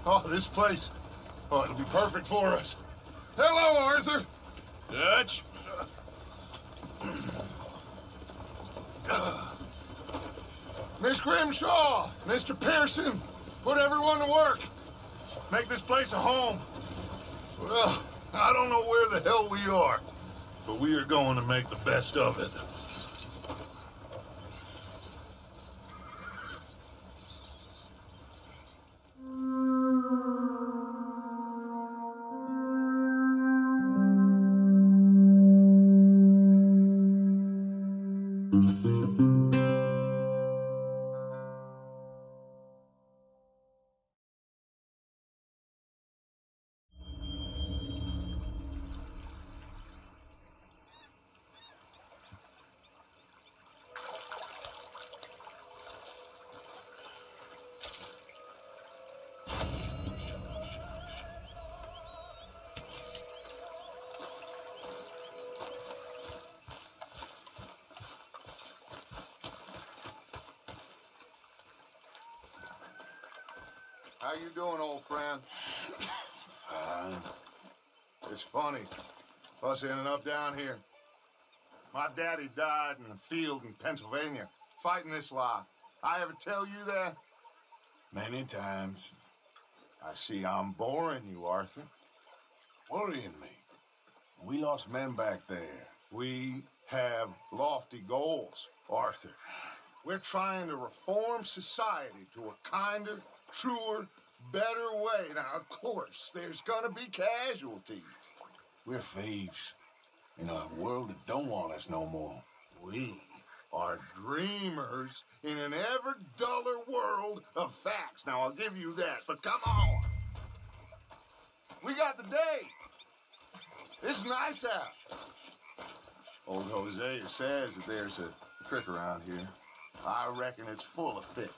Oh, this place. Oh, it'll be perfect for us. Hello, Arthur. Dutch? Miss Grimshaw, Mr. Pearson, put everyone to work. Make this place a home. Well, I don't know where the hell we are, but we are going to make the best of it. How you doing, old friend? Fine. It's funny, us ending up down here. My daddy died in the field in Pennsylvania, fighting this lot. I ever tell you that? Many times. I see I'm boring you, Arthur. Worrying me. We lost men back there. We have lofty goals, Arthur. We're trying to reform society to a kinder, truer, better way. Now, of course, there's gonna be casualties. We're thieves in a world that don't want us no more. We are dreamers in an ever duller world of facts. Now, I'll give you that, but come on. We got the day. It's nice out. Old Hosea says that there's a creek around here. I reckon it's full of fish.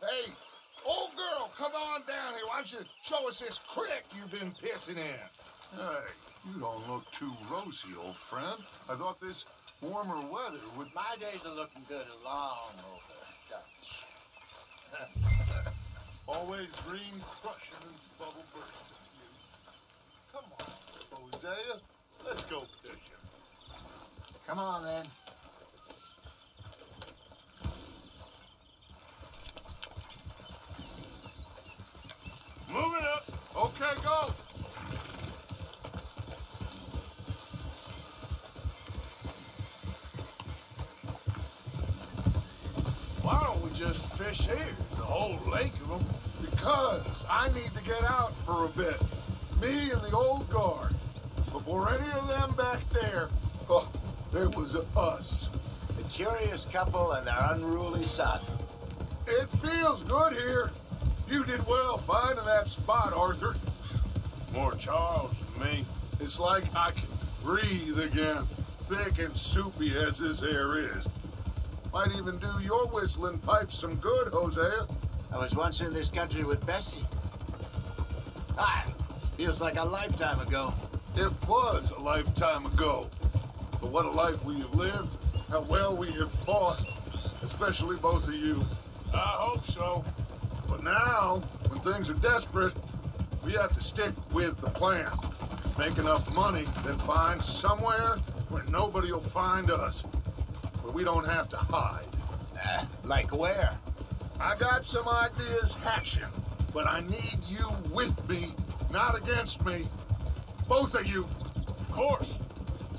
Hey, old girl, come on down here. Why don't you show us this creek you've been pissing in? Hey, you don't look too rosy, old friend. I thought this warmer weather would... My days are looking good along over, Dutch. Always green crushing and bubble bursting, you. Come on, Hosea. Let's go fishing. Come on, then. Moving up. Okay, go. Why don't we just fish here? There's a whole lake of them. Because I need to get out for a bit. Me and the old guard. Before any of them back there, oh, there was us. The curious couple and their unruly son. It feels good here. You did well finding that spot, Arthur. More Charles than me. It's like I can breathe again, thick and soupy as this air is. Might even do your whistling pipes some good, Hosea. I was once in this country with Bessie. Ah, feels like a lifetime ago. It was a lifetime ago. But what a life we have lived, how well we have fought, especially both of you. I hope so. But now, when things are desperate, we have to stick with the plan. Make enough money, then find somewhere where nobody will find us. Where we don't have to hide. Like where? I got some ideas hatching, but I need you with me, not against me. Both of you. Of course.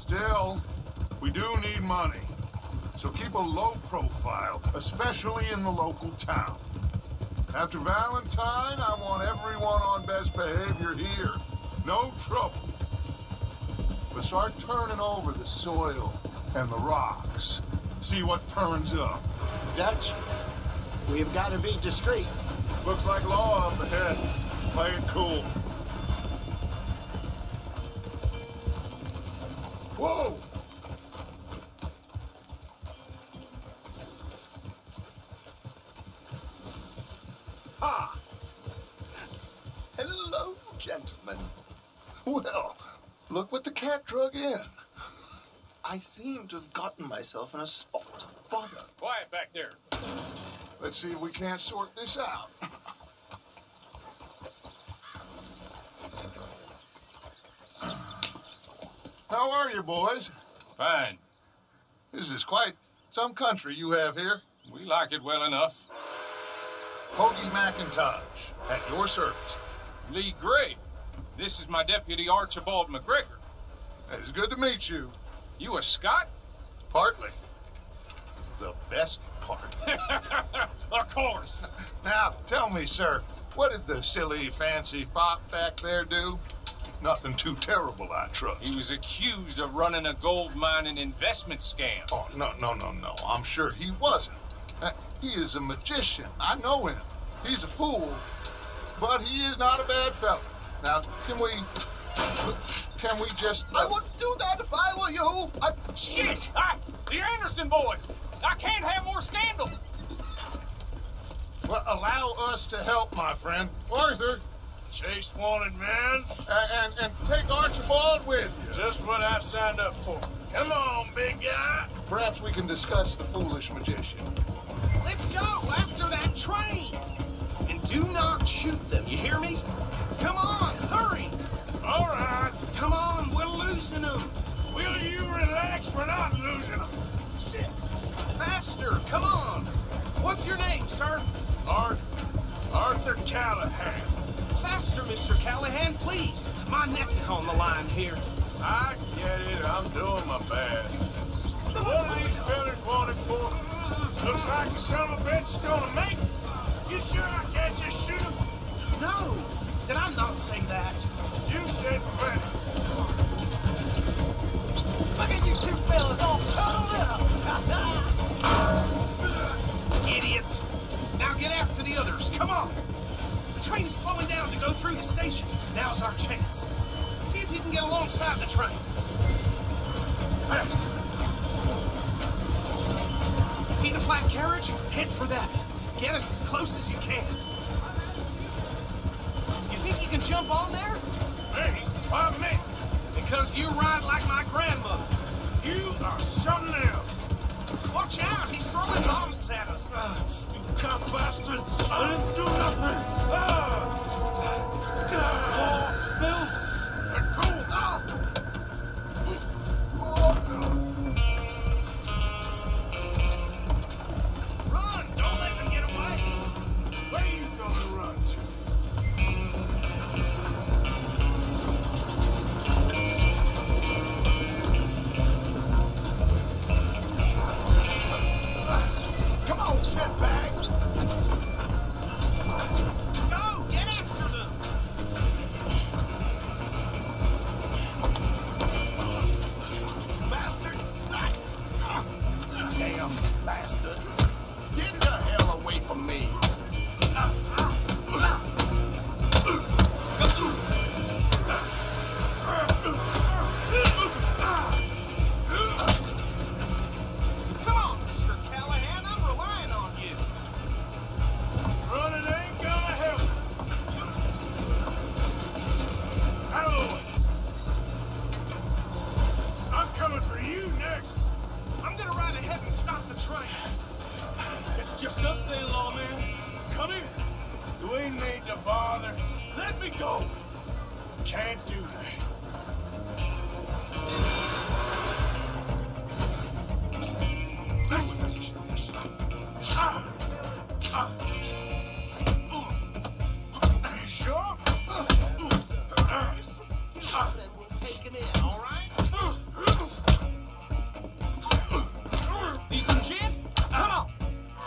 Still, we do need money. So keep a low profile, especially in the local town. After Valentine, I want everyone on best behavior here. No trouble. But start turning over the soil and the rocks. See what turns up. Dutch, we've got to be discreet. Looks like law up ahead. Play it cool. gentlemen. Well, look what the cat drug in. I seem to have gotten myself in a spot of bother. Quiet back there. Let's see if we can't sort this out. How are you, boys? Fine. This is quite some country you have here. We like it well enough. Hoagie McIntosh, at your service. Lee Gray. This is my deputy Archibald McGregor. It's good to meet you. You a Scot? Partly. The best part. Of course. Now, tell me, sir, what did the silly, fancy fop back there do? Nothing too terrible, I trust. He was accused of running a gold mining investment scam. Oh, no. I'm sure he wasn't. He is a magician. I know him. He's a fool, but he is not a bad fellow. Now, can we just... I wouldn't do that if I were you. Shit! The Anderson boys! I can't have more scandal! Well, allow us to help, my friend. Arthur, Chase wanted man. and take Archibald with you. Just what I signed up for. Come on, big guy. Perhaps we can discuss the foolish magician. Let's go after that train! And do not shoot them, you hear me? Come on, hurry! All right. Come on, we're losing them! Will you relax? We're not losing them. Shit! Faster, come on! What's your name, sir? Arthur Callahan. Faster, Mr. Callahan, please! My neck is on the line here. I get it. I'm doing my best. So what are these fellas wanted for? Looks like the son of a bitch is gonna make it. You sure I can't just shoot him? No! Did I not say that? You said plenty. Look at you two fellas all cuddled up! Idiot! Now get after the others, come on! The train is slowing down to go through the station. Now's our chance. See if you can get alongside the train. Faster. See the flat carriage? Head for that. Get us as close as you can. You think you can jump on there? Me? Why me? Because you ride like my grandmother. You are something else. Watch out, he's throwing bottles at us. You cunt bastard! I didn't do nothing! Phil! Run! Don't let them get away! Where are you gonna run to? Come on, shitbags! Go! Get after them! Bastard! Damn bastard! Get the hell away from me! Come on, Mr. Callahan, I'm relying on you. Running ain't gonna help. Out of the way. I'm coming for you next. I'm gonna ride ahead and stop the train. It's just us then, lawman. Come here. Do we need to bother? Let me go. Can't do that. Let's finish this. You sure? Then we'll take him in, all right? Need some gin? Come on.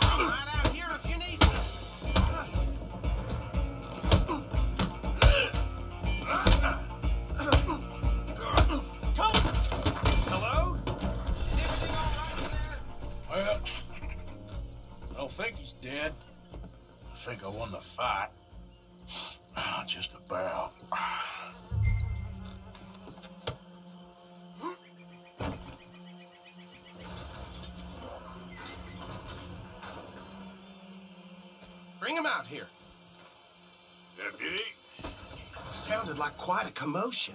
I'm right out here if you need me. Hello? Is everything all right in there? Well, I don't think he's dead. I think I won the fight. Just about. Bring him out here. Deputy? See sounded like quite a commotion.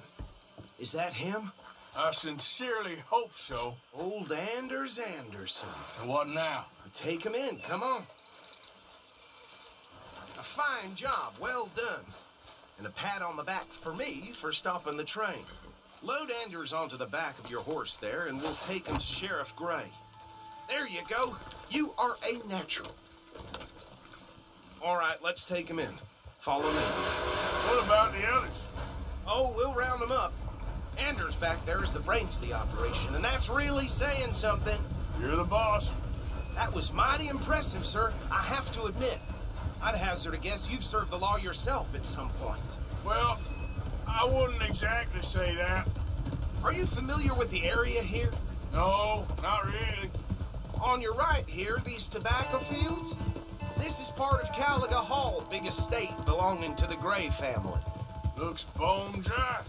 Is that him? I sincerely hope so. Old Anders Anderson. And what now? Take him in, come on. A fine job, well done. And a pat on the back for me for stopping the train. Load Anders onto the back of your horse there, and we'll take him to Sheriff Gray. There you go. You are a natural. All right, let's take him in. Follow me. What about the others? Oh, we'll round them up. Anders back there is the brains of the operation, and that's really saying something. You're the boss. That was mighty impressive, sir. I have to admit. I'd hazard a guess you've served the law yourself at some point. Well, I wouldn't exactly say that. Are you familiar with the area here? No, not really. On your right here, these tobacco fields? This is part of Caliga Hall, big estate belonging to the Gray family. Looks bone dry.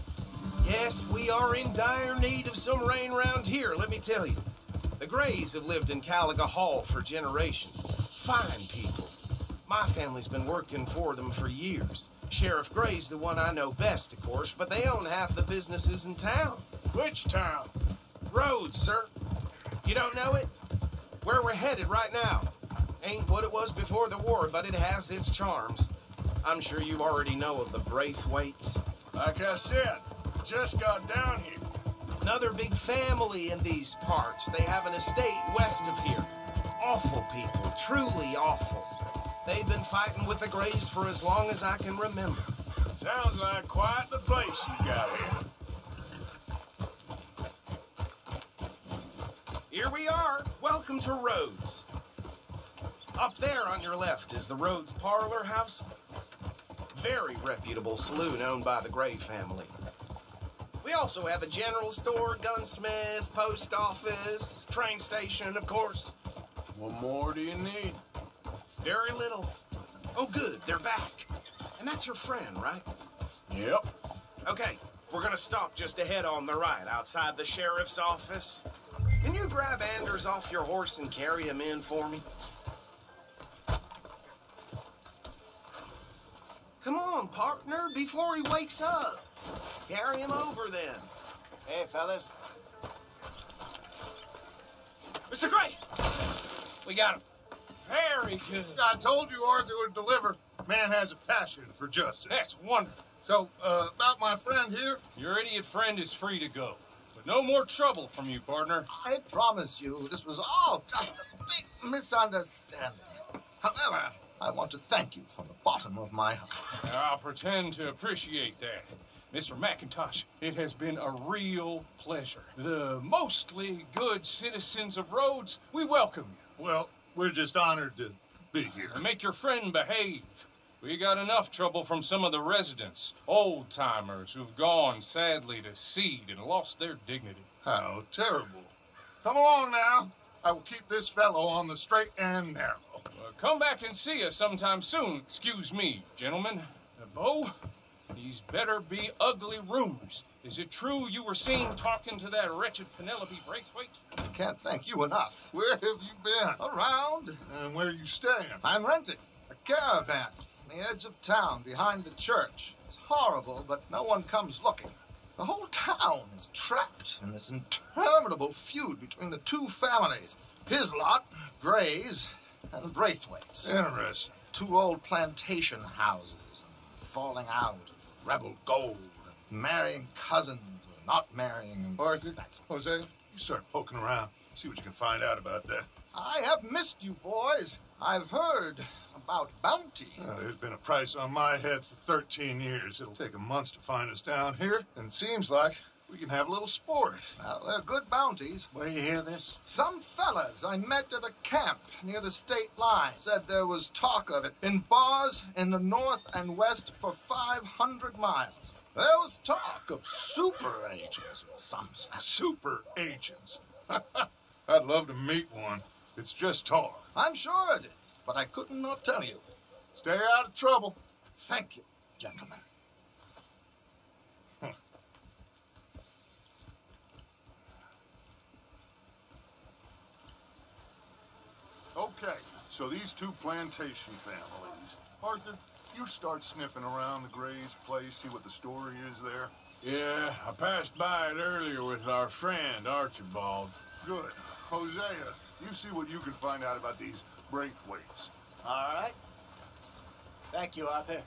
Yes, we are in dire need of some rain round here, let me tell you. The Grays have lived in Caliga Hall for generations. Fine people. My family's been working for them for years. Sheriff Gray's the one I know best, of course, but they own half the businesses in town. Which town? Rhodes, sir. You don't know it? Where we're headed right now. Ain't what it was before the war, but it has its charms. I'm sure you already know of the Braithwaites. Like I said, just got down here. Another big family in these parts. They have an estate west of here. Awful people, truly awful. They've been fighting with the Grays for as long as I can remember. Sounds like quite the place you got here. Here we are. Welcome to Rhodes. Up there on your left is the Rhodes Parlor House. Very reputable saloon owned by the Gray family. We also have a general store, gunsmith, post office, train station, of course. What more do you need? Very little. Oh, good, they're back. And that's your friend, right? Yep. Okay, we're gonna stop just ahead on the right, outside the sheriff's office. Can you grab Anders off your horse and carry him in for me? Come on, partner, before he wakes up. Carry him over, then. Hey, fellas. Mr. Gray! We got him. Very good. I told you Arthur would deliver. Man has a passion for justice. That's wonderful. So, about my friend here? Your idiot friend is free to go. But no more trouble from you, partner. I promise you, this was all just a big misunderstanding. However, I want to thank you from the bottom of my heart. I'll pretend to appreciate that. Mr. McIntosh, it has been a real pleasure. The mostly good citizens of Rhodes, we welcome you. Well, we're just honored to be here. And make your friend behave. We got enough trouble from some of the residents, old-timers who've gone, sadly, to seed and lost their dignity. How terrible. Come along now. I will keep this fellow on the straight and narrow. Come back and see us sometime soon. Excuse me, gentlemen. Bo, these better be ugly rumors. Is it true you were seen talking to that wretched Penelope Braithwaite? I can't thank you enough. Where have you been? Around, And where are you staying? I'm renting a caravan on the edge of town behind the church. It's horrible, but no one comes looking. The whole town is trapped in this interminable feud between the two families. His lot, Gray's, and Braithwaite's. Interesting. Two old plantation houses, and falling out of rebel gold, and marrying cousins or not marrying. Arthur, Jose, you start poking around. See what you can find out about that. I have missed you, boys. I've heard about bounty. There's been a price on my head for 13 years. It'll take 'em months to find us down here, and it seems like we can have a little sport. Well, they're good bounties. Where do you hear this? Some fellas I met at a camp near the state line said there was talk of it in bars in the north and west for 500 miles. There was talk of super agents or some such. Super agents. I'd love to meet one. It's just talk. I'm sure it is, but I couldn't not tell you. Stay out of trouble. Thank you, gentlemen. Okay, so these two plantation families. Arthur, you start sniffing around the Gray's place place, see what the story is there? Yeah, I passed by it earlier with our friend, Archibald. Good. Hosea, you see what you can find out about these Braithwaites. All right. Thank you, Arthur.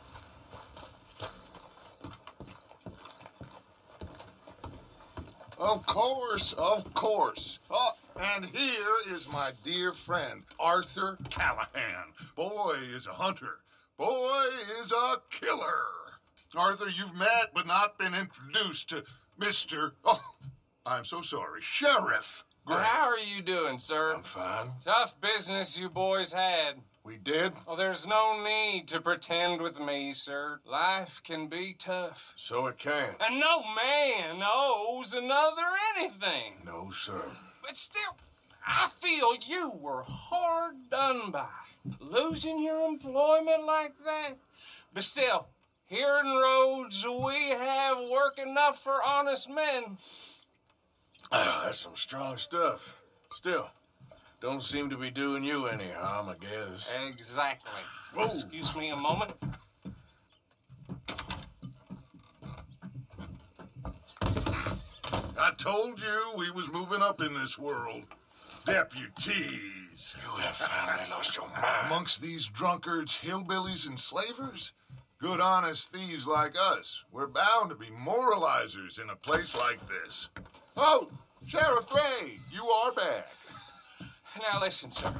Of course, of course. Oh, and here is my dear friend, Arthur Callahan. Boy is a hunter. Boy is a killer. Arthur, you've met but not been introduced to Mr. Oh, I'm so sorry, Sheriff Gray. How are you doing, sir? I'm fine. Tough business you boys had. We did? Oh, there's no need to pretend with me, sir. Life can be tough. So it can. And no man owes another anything. No, sir. But still, I feel you were hard done by. Losing your employment like that. But still, here in Rhodes, we have work enough for honest men. That's some strong stuff. Still, don't seem to be doing you any harm, I guess. Exactly. Whoa. Excuse me a moment. I told you we was moving up in this world. Deputies. You have finally lost your mind. Amongst these drunkards, hillbillies, and slavers? Good honest thieves like us. We're bound to be moralizers in a place like this. Oh, Sheriff Gray, you are back. Now listen, sir.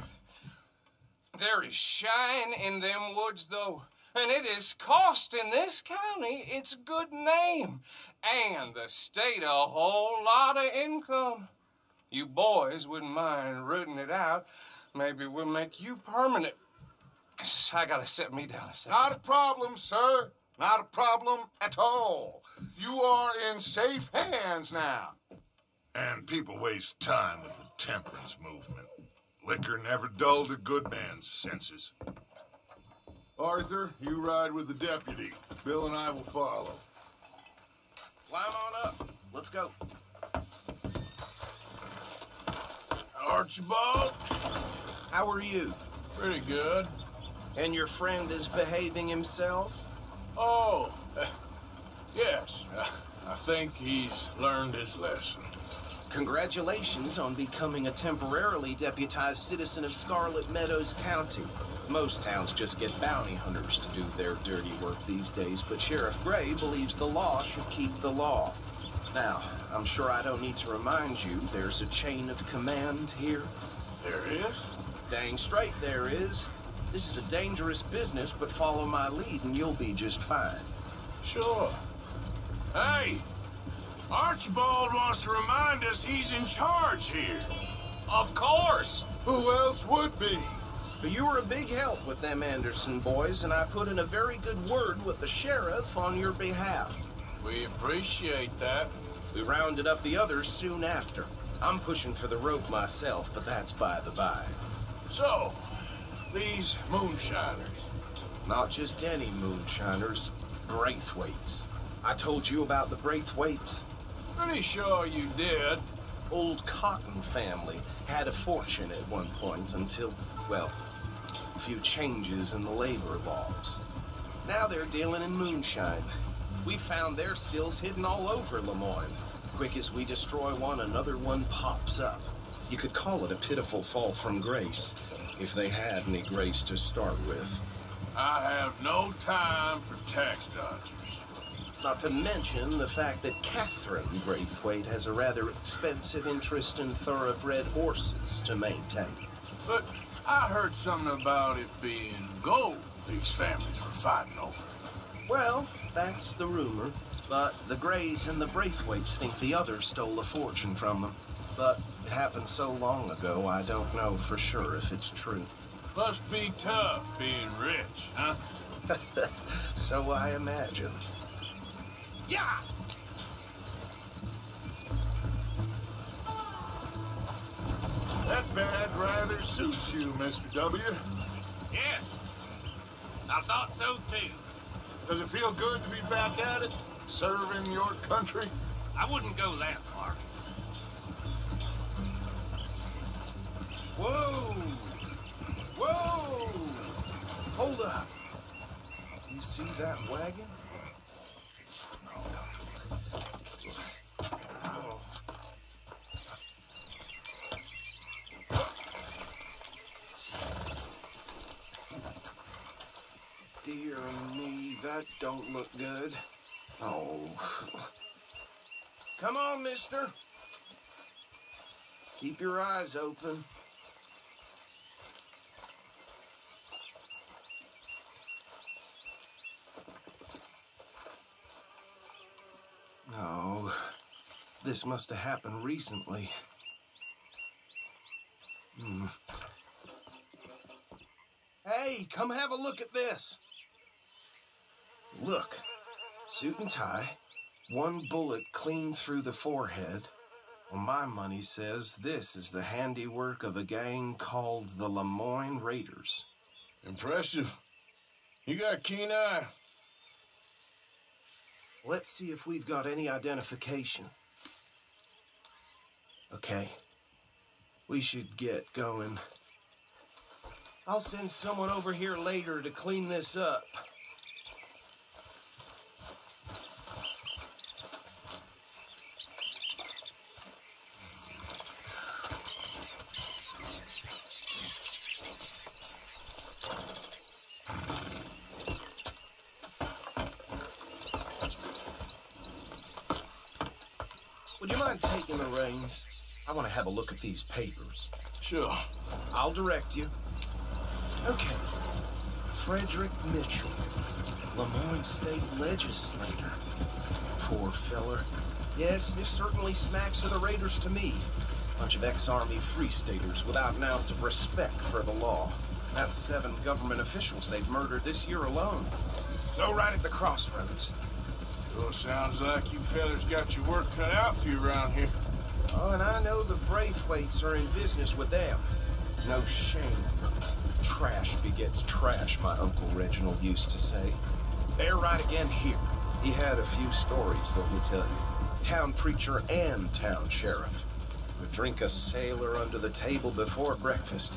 There is shine in them woods, though, and it is costing this county its good name and the state a whole lot of income. You boys wouldn't mind rooting it out. Maybe we'll make you permanent. I gotta set me down a second. Not a problem, sir. Not a problem at all. You are in safe hands now. And people waste time with the temperance movement. Liquor never dulled a good man's senses. Arthur, you ride with the deputy. Bill and I will follow. Climb on up. Let's go. Archibald? How are you? Pretty good. And your friend is behaving himself? Oh, yes. I think he's learned his lesson. Congratulations on becoming a temporarily deputized citizen of Scarlet Meadows County. Most towns just get bounty hunters to do their dirty work these days, but Sheriff Gray believes the law should keep the law. Now, I'm sure I don't need to remind you there's a chain of command here. There is? Dang straight there is. This is a dangerous business, but follow my lead and you'll be just fine. Sure. Hey, Archibald wants to remind us he's in charge here. Of course. Who else would be? But you were a big help with them Anderson boys, and I put in a very good word with the sheriff on your behalf. We appreciate that. We rounded up the others soon after. I'm pushing for the rope myself, but that's by the by. So, these moonshiners. Not just any moonshiners, Braithwaites. I told you about the Braithwaites. Pretty sure you did. Old Cotton family had a fortune at one point until, well, a few changes in the labor laws. Now they're dealing in moonshine. We found their stills hidden all over Lemoyne. Quick as we destroy one, another one pops up. You could call it a pitiful fall from grace, if they had any grace to start with. I have no time for tax dodgers. Not to mention the fact that Catherine Braithwaite has a rather expensive interest in thoroughbred horses to maintain. But I heard something about it being gold these families were fighting over. Well, that's the rumor. But the Grays and the Braithwaites think the others stole a fortune from them. But it happened so long ago, I don't know for sure if it's true. Must be tough being rich, huh? So I imagine. Yeah! That bad rather suits you, Mr. W. Yes, I thought so too. Does it feel good to be back at it, serving your country? I wouldn't go that far. Whoa! Whoa! Hold up. You see that wagon? don't look good. Oh. Come on, mister. Keep your eyes open. Oh, this must have happened recently. Hey, come have a look at this. Look, suit and tie, one bullet clean through the forehead. Well, my money says this is the handiwork of a gang called the Lemoyne Raiders. Impressive. You got a keen eye. Let's see if we've got any identification. Okay. We should get going. I'll send someone over here later to clean this up. Would you mind taking the reins? I want to have a look at these papers. Sure. I'll direct you. Okay. Frederick Mitchell, Lemoyne State Legislator. Poor feller. Yes, this certainly smacks of the Raiders to me. Bunch of ex-Army Free Staters without an ounce of respect for the law. That's 7 government officials they've murdered this year alone. Go right at the crossroads. Sure sounds like you fellas got your work cut out for you around here. Oh, and I know the Braithwaites are in business with them. No shame. Trash begets trash, my Uncle Reginald used to say. They're right again here. He had a few stories, let me tell you. Town preacher and town sheriff. Would drink a sailor under the table before breakfast.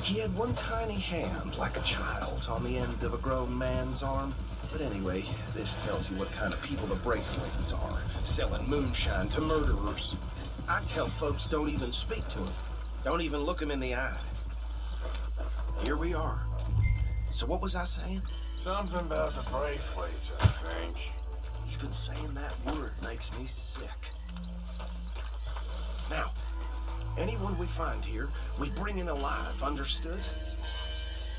He had one tiny hand, like a child's, on the end of a grown man's arm. But anyway, this tells you what kind of people the Braithwaites are. Selling moonshine to murderers. I tell folks don't even speak to him. Don't even look him in the eye. Here we are. So what was I saying? Something about the Braithwaites, I think. Even saying that word makes me sick. Now, anyone we find here, we bring in alive, understood?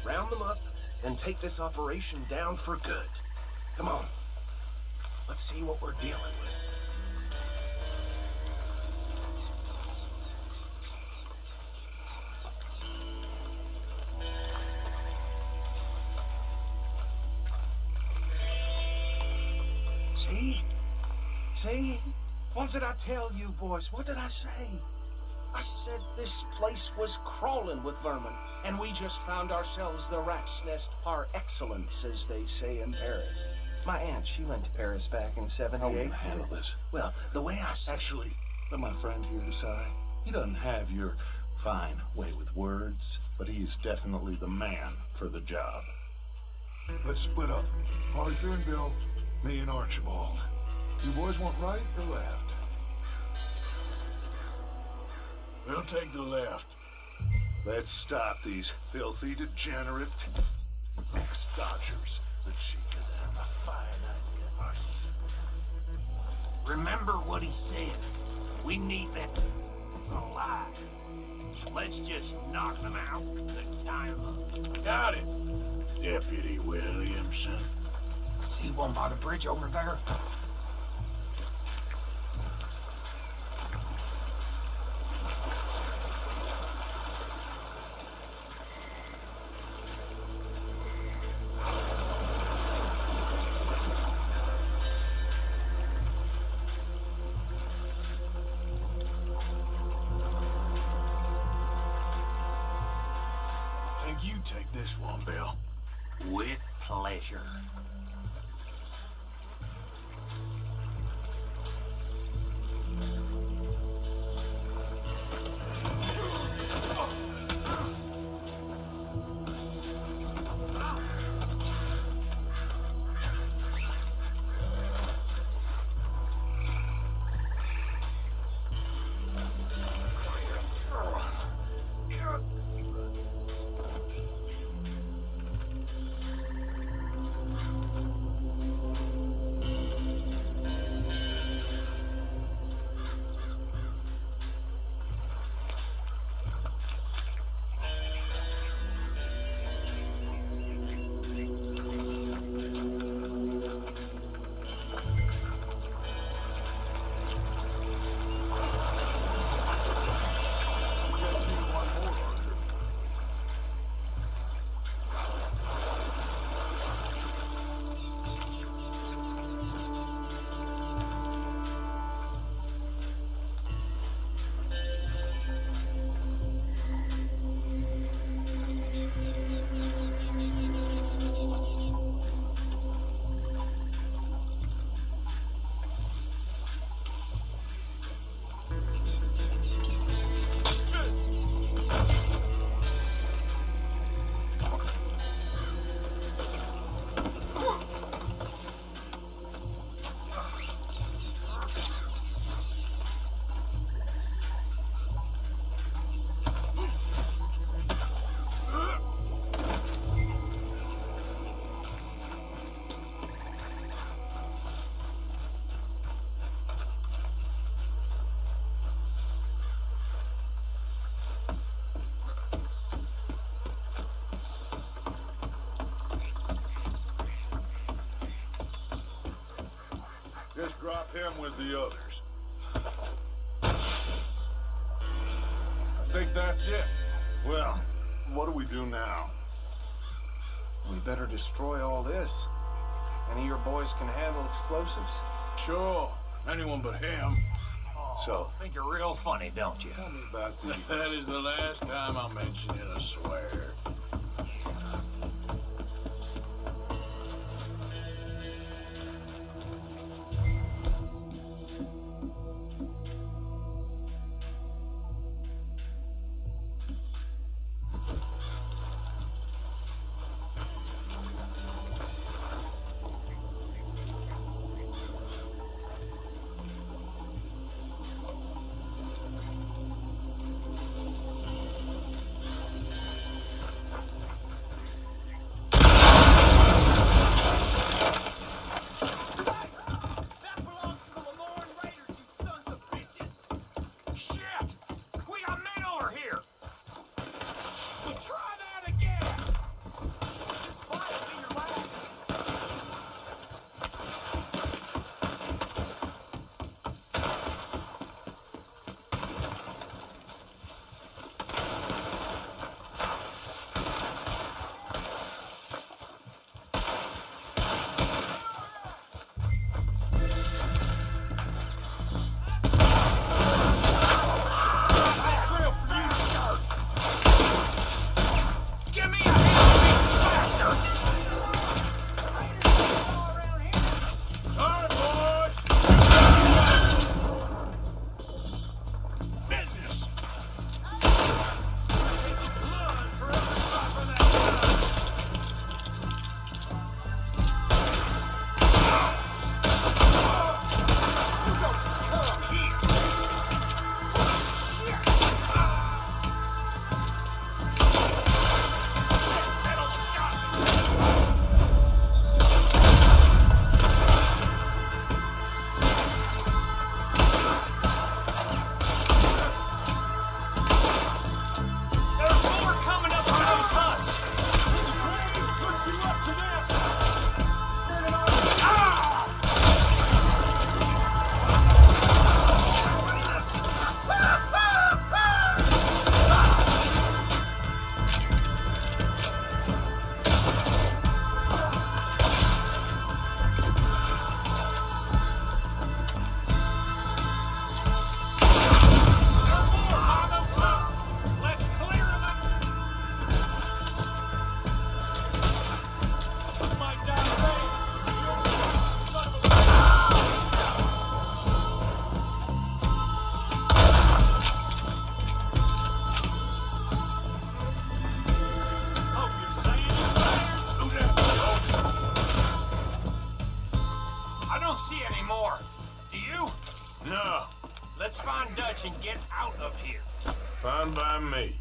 Round them up and take this operation down for good. Come on. Let's see what we're dealing with. See? See? What did I tell you, boys? What did I say? I said this place was crawling with vermin, and we just found ourselves the rat's nest par excellence, as they say in Paris. My aunt, she went to Paris back in '78. How handle this? Well, the way I said... Actually, let my friend here decide. He doesn't have your fine way with words, but he's definitely the man for the job. Let's split up. Arthur and Bill, me and Archibald. You boys want right or left? We'll take the left. Let's stop these filthy, degenerate ex-dodgers. The cheek of them, a fine idea. Remember what he said. We need them alive. Let's just knock them out and tie them up. Got it, Deputy Williamson. See one by the bridge over there? Think you take this one, Bill. With pleasure. Drop him with the others. I think that's it. Well, what do we do now? We better destroy all this. Any of your boys can handle explosives? Sure. Anyone but him. So, think you're real funny, don't you? Tell me about the... That is the last time I mention it, I swear. Dutch and get out of here. Fine by me.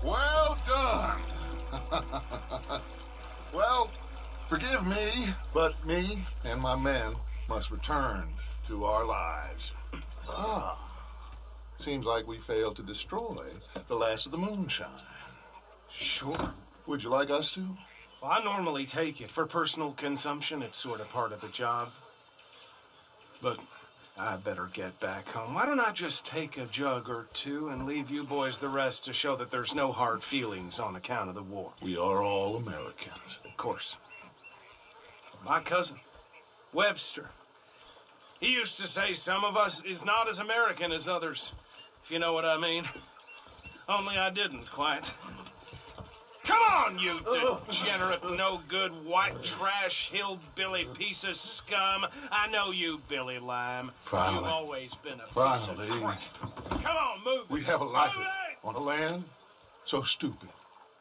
Well done. Well, forgive me, but me and my men must return to our lives. Seems like we failed to destroy the last of the moonshine. Sure. Would you like us to? Well, I normally take it for personal consumption. It's sort of part of the job. But I better get back home. Why don't I just take a jug or two and leave you boys the rest to show that there's no hard feelings on account of the war? We are all Americans. Of course. My cousin, Webster, he used to say some of us is not as American as others, if you know what I mean. Only I didn't quite. Come on, you degenerate, no-good, white trash, hillbilly piece of scum. I know you, Billy Lime. Finally. You've always been a Finally. piece of crap. Come on, move. We have a life Move it. on a land so stupid,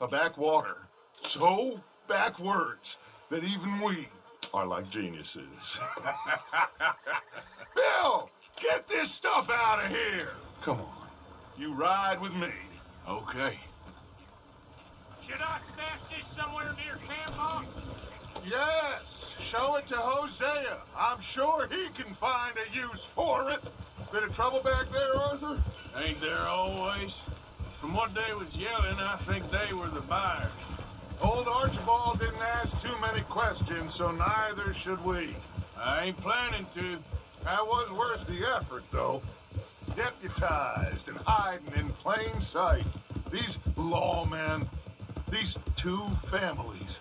a backwater so backwards that even we are like geniuses. Bill, get this stuff out of here. Come on, you ride with me. Okay. Should I stash this somewhere near camp, boss? Yes, show it to Hosea. I'm sure he can find a use for it. Bit of trouble back there, Arthur? Ain't there always? From what they was yelling, I think they were the buyers. Old Archibald didn't ask too many questions, so neither should we. I ain't planning to. That was worth the effort, though. Deputized and hiding in plain sight. These lawmen, these two families.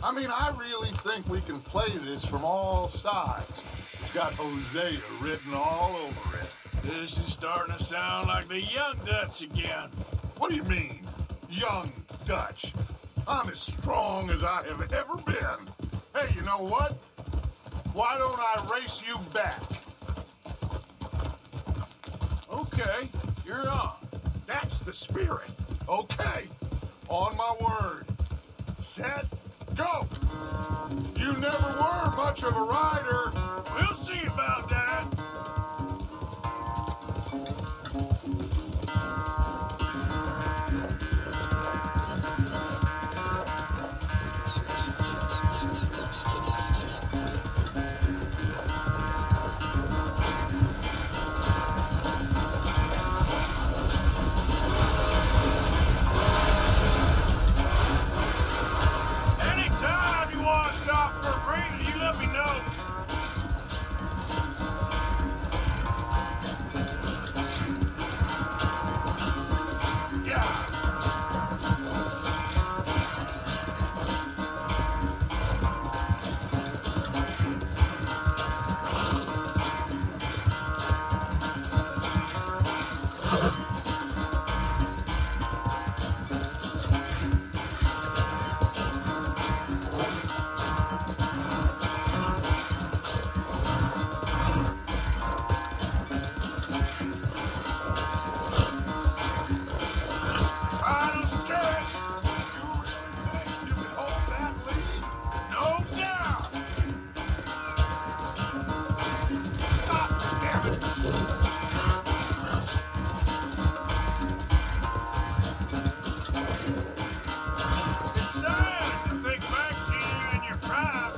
I mean, I really think we can play this from all sides. It's got Hosea written all over it. This is starting to sound like the young Dutch again. What do you mean, young Dutch? I'm as strong as I have ever been. Hey, you know what? Why don't I race you back? Okay, you're on. That's the spirit. Okay, on my word. Set, go. You never were much of a rider. We'll see about that. Anytime you want to stop for a breather, you let me know. Final stretch. You can hold that lead? No doubt. God damn it. It's sad to think back to you in your prime.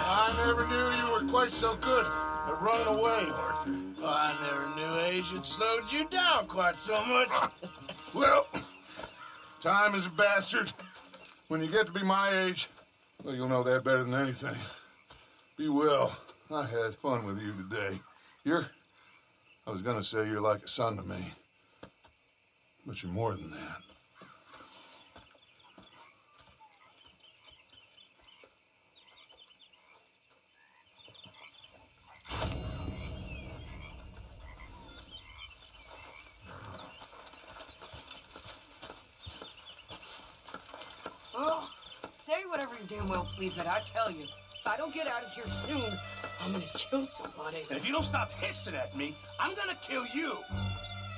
I never knew you were quite so good at running away, Arthur. Oh, I never knew age had slowed you down quite so much. Well, time is a bastard. When you get to be my age, well, you'll know that better than anything. Be well. I had fun with you today. I was gonna say you're like a son to me, but you're more than that. Oh, say whatever you damn well please, but I tell you, if I don't get out of here soon, I'm gonna kill somebody. And if you don't stop hissing at me, I'm gonna kill you.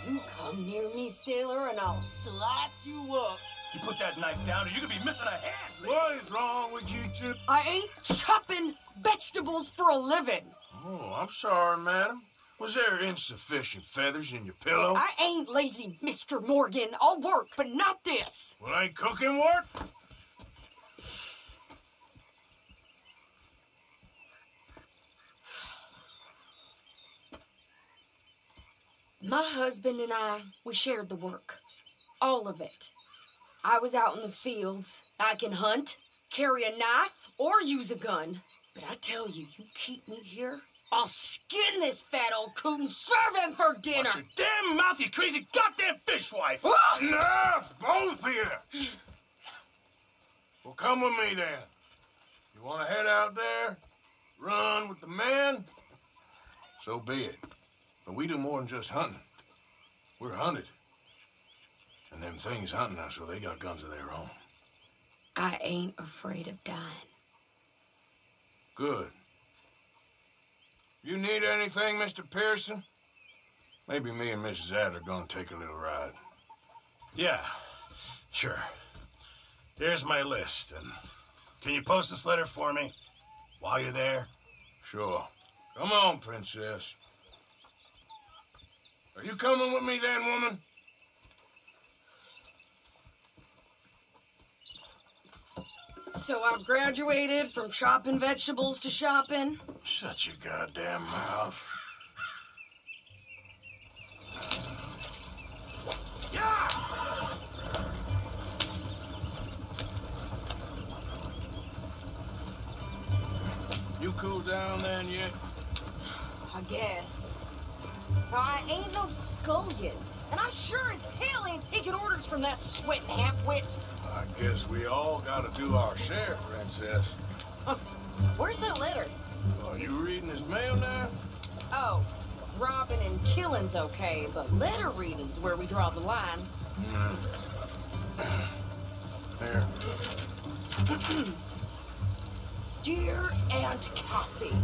You come near me, sailor, and I'll slice you up. You put that knife down or you're gonna be missing a hand. What is wrong with you two? I ain't chopping vegetables for a living. Oh, I'm sorry, madam. Was there insufficient feathers in your pillow? I ain't lazy, Mr. Morgan. I'll work, but not this. Well, ain't cooking work? My husband and I, we shared the work. All of it. I was out in the fields. I can hunt, carry a knife, or use a gun. But I tell you, you keep me here, I'll skin this fat old coot and serve him for dinner. Watch your damn mouth, you crazy goddamn fishwife. Enough, both of you. Well, come with me then. You want to head out there, run with the men? So be it. But we do more than just hunting. We're hunted. And them things hunting us, so they got guns of their own. I ain't afraid of dying. Good. You need anything, Mr. Pearson? Maybe me and Mrs. Adler gonna take a little ride. Yeah, sure. Here's my list, and can you post this letter for me while you're there? Sure. Come on, Princess. Are you coming with me then, woman? So I've graduated from chopping vegetables to shopping. Shut your goddamn mouth. Yeah! You cool down then yet? I guess. Now, I ain't no scullion, and I sure as hell ain't taking orders from that sweating half-wit. I guess we all gotta do our share, Princess. Where's that letter? Are you reading his mail now? Oh, robbing and killing's okay, but letter reading's where we draw the line. Here. Dear Aunt Kathy,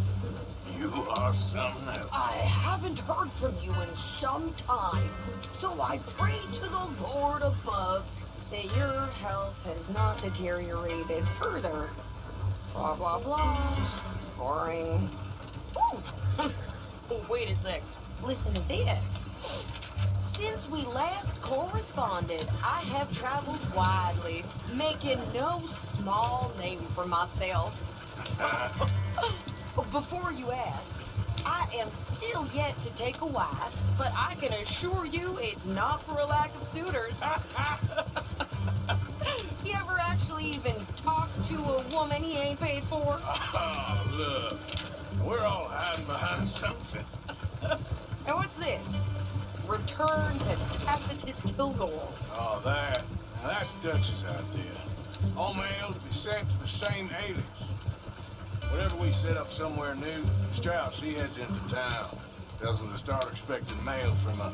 You are something else. I haven't heard from you in some time, so I pray to the Lord above that your health has not deteriorated further. Blah, blah, blah. It's boring. Ooh. Oh, wait a sec. Listen to this. Since we last corresponded, I have traveled widely, making no small name for myself. Before you ask, I am still yet to take a wife, but I can assure you it's not for a lack of suitors. You ever actually even talk to a woman he ain't paid for? Oh, look. We're all hiding behind something. And what's this? Return to Tacitus Kilgore. Oh, that. Now, that's Dutch's idea. All mail to be sent to the same alias. Whenever we set up somewhere new, Strauss, he heads into town. Tells them to start expecting mail from a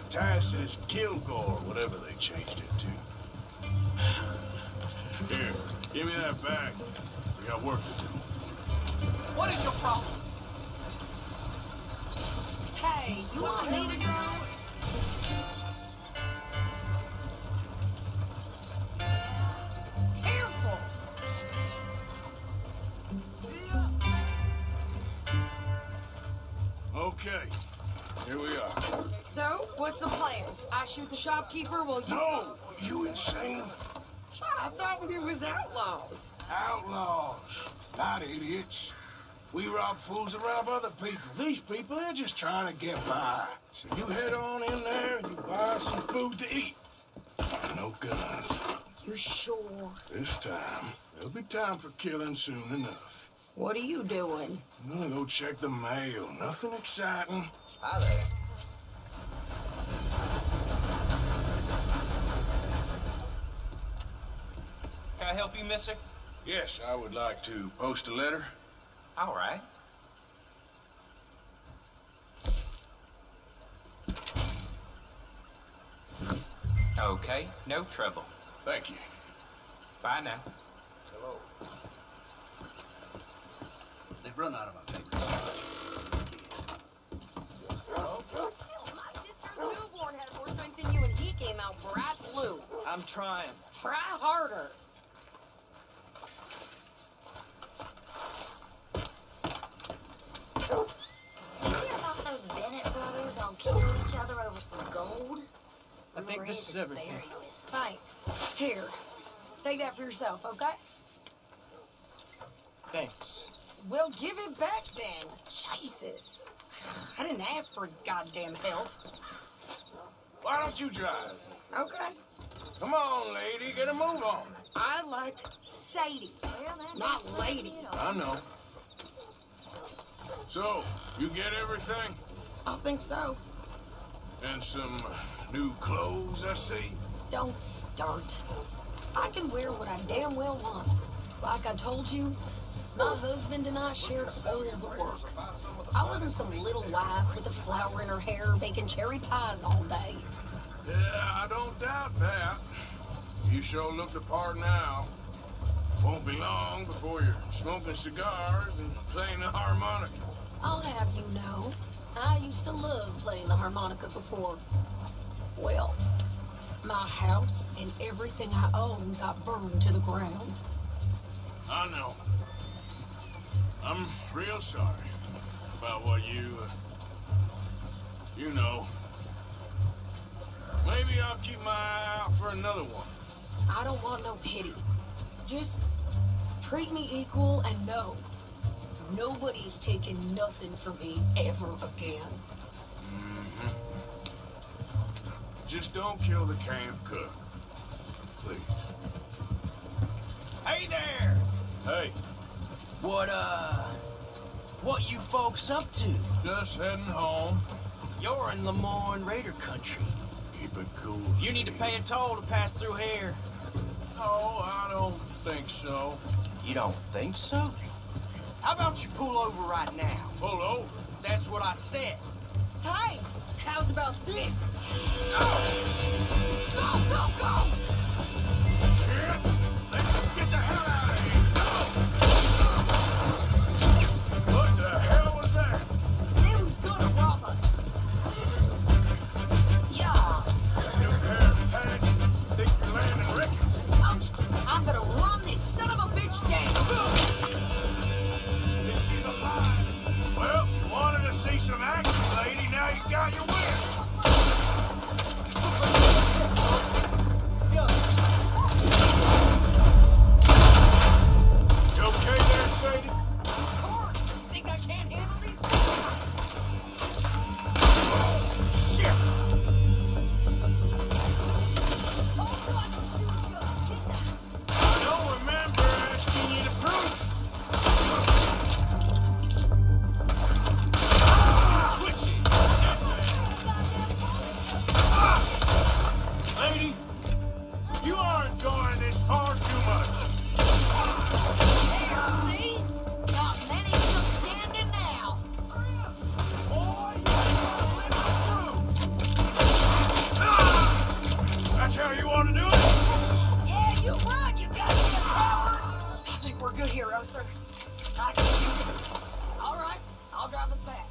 Tacitus Kilgore, whatever they changed it to. Here, give me that bag. We got work to do. What is your problem? Hey, you want me to drive? Careful! Okay, here we are. So, what's the plan? I shoot the shopkeeper while you... No! You insane? I thought we was outlaws. Outlaws, not idiots. We rob fools that rob other people. These people, they're just trying to get by. So you head on in there and you buy some food to eat. No guns. You sure? This time, there'll be time for killing soon enough. What are you doing? I'm gonna go check the mail. Nothing exciting. Hi there. Can I help you, mister? Yes, I would like to post a letter. All right. Okay, no trouble. Thank you. Bye now. Hello. They've run out of my favorite stuff. My sister's newborn had more strength than you, and he came out bright blue. I'm trying. Try harder. You hear about those Bennett brothers all killing each other over some gold? I think this is everything. Thanks. Here, take that for yourself, okay? Thanks. Well, give it back then. Jesus. I didn't ask for his goddamn help. Why don't you drive? Okay. Come on, lady, get a move on. I like Sadie, not lady. I know. So, you get everything? I think so. And some new clothes, I see. Don't start. I can wear what I damn well want. Like I told you, my husband and I shared all the work. I wasn't some little wife with a flower in her hair baking cherry pies all day. Yeah, I don't doubt that. You sure look the part now. Won't be long before you're smoking cigars and playing the harmonica. I'll have you know, I used to love playing the harmonica before. Well, my house and everything I own got burned to the ground. I know. I'm real sorry about what you know. Maybe I'll keep my eye out for another one. I don't want no pity. Just treat me equal and no. Nobody's taking nothing from me ever again. Mm-hmm. Just don't kill the camp cook. Please. Hey there! Hey, What you folks up to? just heading home. You're in Lemoyne Raider country. Keep it cool. You need to pay a toll to pass through here. No, I don't think so. You don't think so? How about you pull over right now? Pull over. That's what I said. Hey, how's about this? Go, go, go! Shit! Let's get the hell out of here! What the hell was that? They was gonna rob us. Yeah. New pair of pants. Think you're landing Ricketts. Ouch. I'm gonna run this son of a bitch down. She's alive. Well, you wanted to see some action, lady. Now you got your wish. You okay there, Sadie? Of course. You think I can't handle these things? Shit! Oh, God, you shoot a gun. Get that. I don't remember asking you to prove it. Switch it. Lady, you are enjoying this far too much. There, see? Not many still standing now. Boy, that's how you want to do it? Yeah, you run, you gotta be a coward. I think we're good here, Arthur. I can shoot it. All right, I'll drive us back.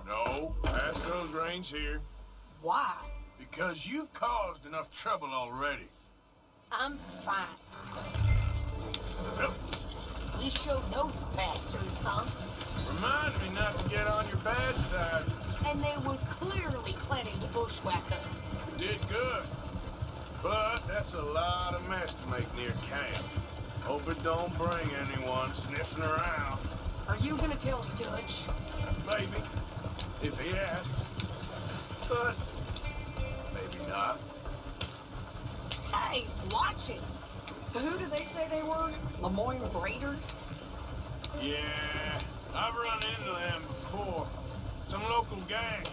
No, pass those reins here. Why? Because you've caused enough trouble already. I'm fine. Yep. We showed those bastards, huh? Remind me not to get on your bad side. And they was clearly planning to bushwhack us. You did good. But that's a lot of mess to make near camp. Hope it don't bring anyone sniffing around. Are you gonna tell Dutch? Maybe. If he asks. But maybe not. Hey, watch it. So who did they say they were? Lemoyne Raiders? Yeah, I've run into them before. Some local gang.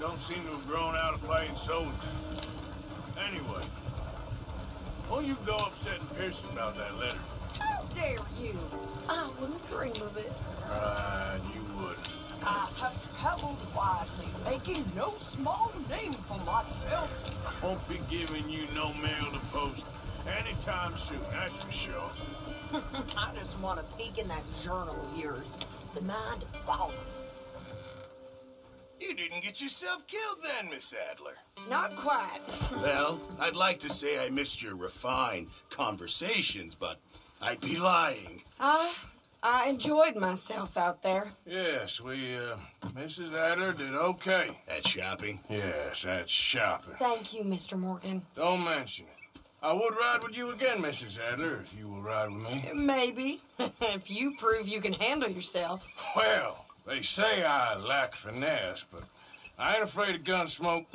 Don't seem to have grown out of playing soldiers. Anyway, won't you go upsetting Pearson about that letter? How dare you? I wouldn't dream of it. Right, you would. I have traveled widely, making no small name for myself. Won't be giving you no mail to post anytime soon, that's for sure. I just want to peek in that journal of yours. The mind boggles. You didn't get yourself killed then, Miss Adler. Not quite. Well, I'd like to say I missed your refined conversations, but I'd be lying. I enjoyed myself out there. Yes, Mrs. Adler did okay. At shopping? Yes, that's shopping. Thank you, Mr. Morgan. Don't mention it. I would ride with you again, Mrs. Adler, if you will ride with me. Maybe. If you prove you can handle yourself. Well, they say I lack finesse, but I ain't afraid of gun smoke.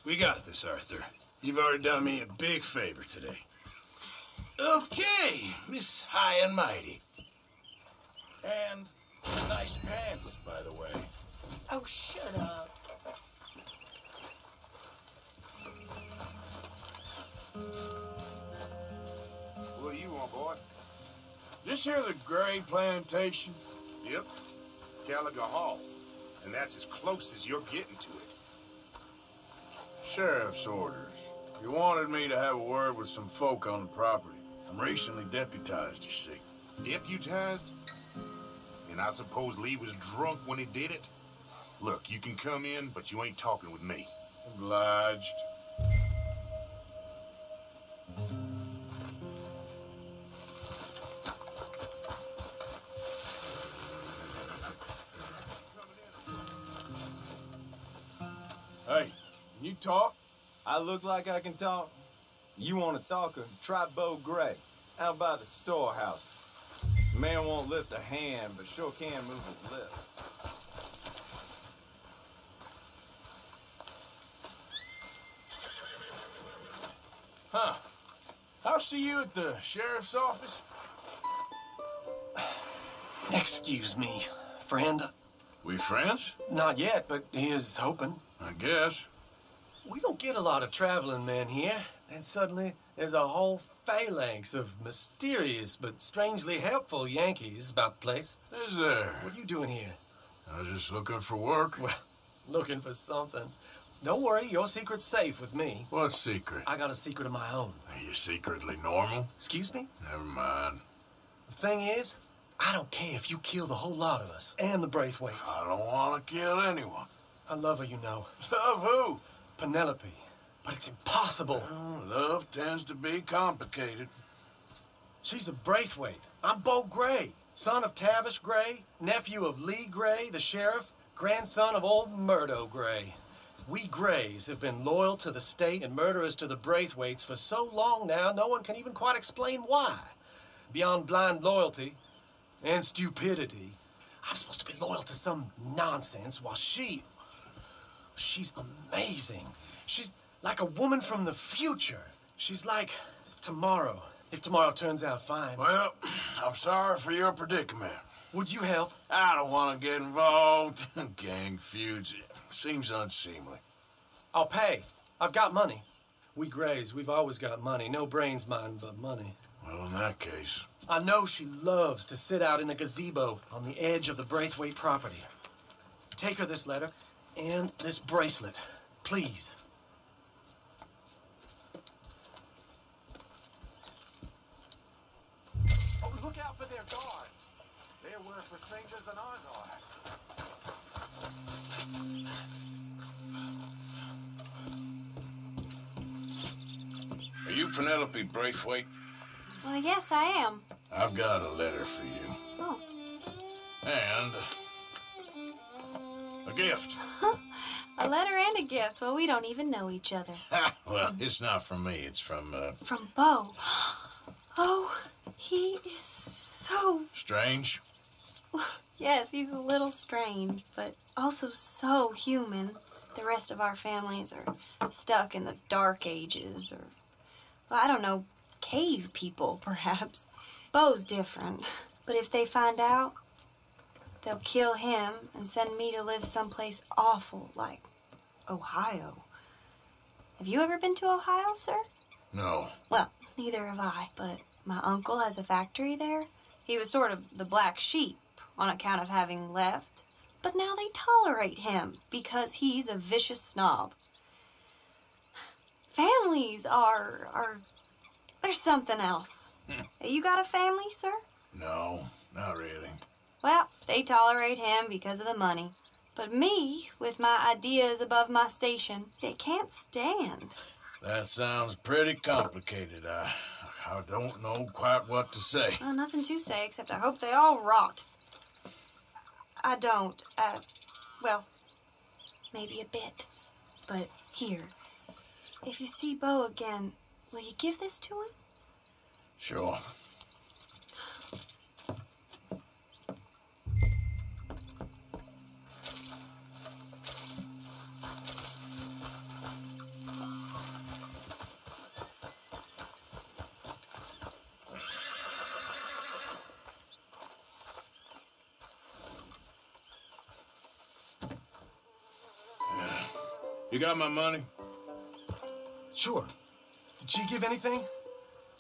We got this, Arthur. You've already done me a big favor today. Okay, Miss High and Mighty. And nice pants, by the way. Oh, shut up. my boy. This here the Gray Plantation? Yep. Gallagher Hall. And that's as close as you're getting to it. Sheriff's orders. You wanted me to have a word with some folk on the property. I'm recently deputized, you see. Deputized? And I suppose Lee was drunk when he did it? Look, you can come in, but you ain't talking with me. Obliged. Hey, can you talk? I look like I can talk? You want to talk or try Bo Gray? Out by the storehouses. The man won't lift a hand, but sure can move his lips. Huh. I'll see you at the sheriff's office. Excuse me, friend. We friends? Not yet, but here's hoping. I guess. We don't get a lot of traveling men here. And suddenly, there's a whole phalanx of mysterious but strangely helpful Yankees about the place. Is there? What are you doing here? I was just looking for work. Well, looking for something. Don't worry, your secret's safe with me. What secret? I got a secret of my own. Are you secretly normal? Excuse me? Never mind. The thing is, I don't care if you kill the whole lot of us and the Braithwaites. I don't want to kill anyone. I love her, you know. Love who? Penelope. But it's impossible. Well, love tends to be complicated. She's a Braithwaite. I'm Bo Gray, son of Tavish Gray, nephew of Lee Gray, the sheriff, grandson of old Murdo Gray. We Grays have been loyal to the state and murderers to the Braithwaites for so long now, no one can even quite explain why. Beyond blind loyalty and stupidity, I'm supposed to be loyal to some nonsense while she's amazing. She's like a woman from the future. She's like tomorrow, if tomorrow turns out fine. Well, I'm sorry for your predicament. Would you help? I don't want to get involved in gang feuds. Seems unseemly. I'll pay. I've got money. We Grays, we've always got money. No brains, mind, but money. Well, in that case... I know she loves to sit out in the gazebo on the edge of the Braithwaite property. Take her this letter and this bracelet, please. Oh, look out for their guards. They're worse for strangers than ours are. Are you Penelope Braithwaite? Well, yes, I am. I've got a letter for you. Oh. And a gift. A letter and a gift. Well, we don't even know each other. Well, it's not from me. It's from, From Bo. Oh, he is so... Strange? Yes, he's a little strange, but also so human. The rest of our families are stuck in the dark ages, or, well, I don't know, cave people, perhaps. Bo's different, but if they find out, they'll kill him and send me to live someplace awful, like Ohio. Have you ever been to Ohio, sir? No. Well, neither have I, but my uncle has a factory there. He was sort of the black sheep on account of having left, but now they tolerate him because he's a vicious snob. Families are there's something else. You got a family, sir? No, not really. Well, they tolerate him because of the money. But me, with my ideas above my station, they can't stand. That sounds pretty complicated. I don't know quite what to say. Well, nothing to say, except I hope they all rot. I don't, well, maybe a bit. But here, if you see Bo again, will you give this to him? Sure. You got my money? Sure. Did she give anything?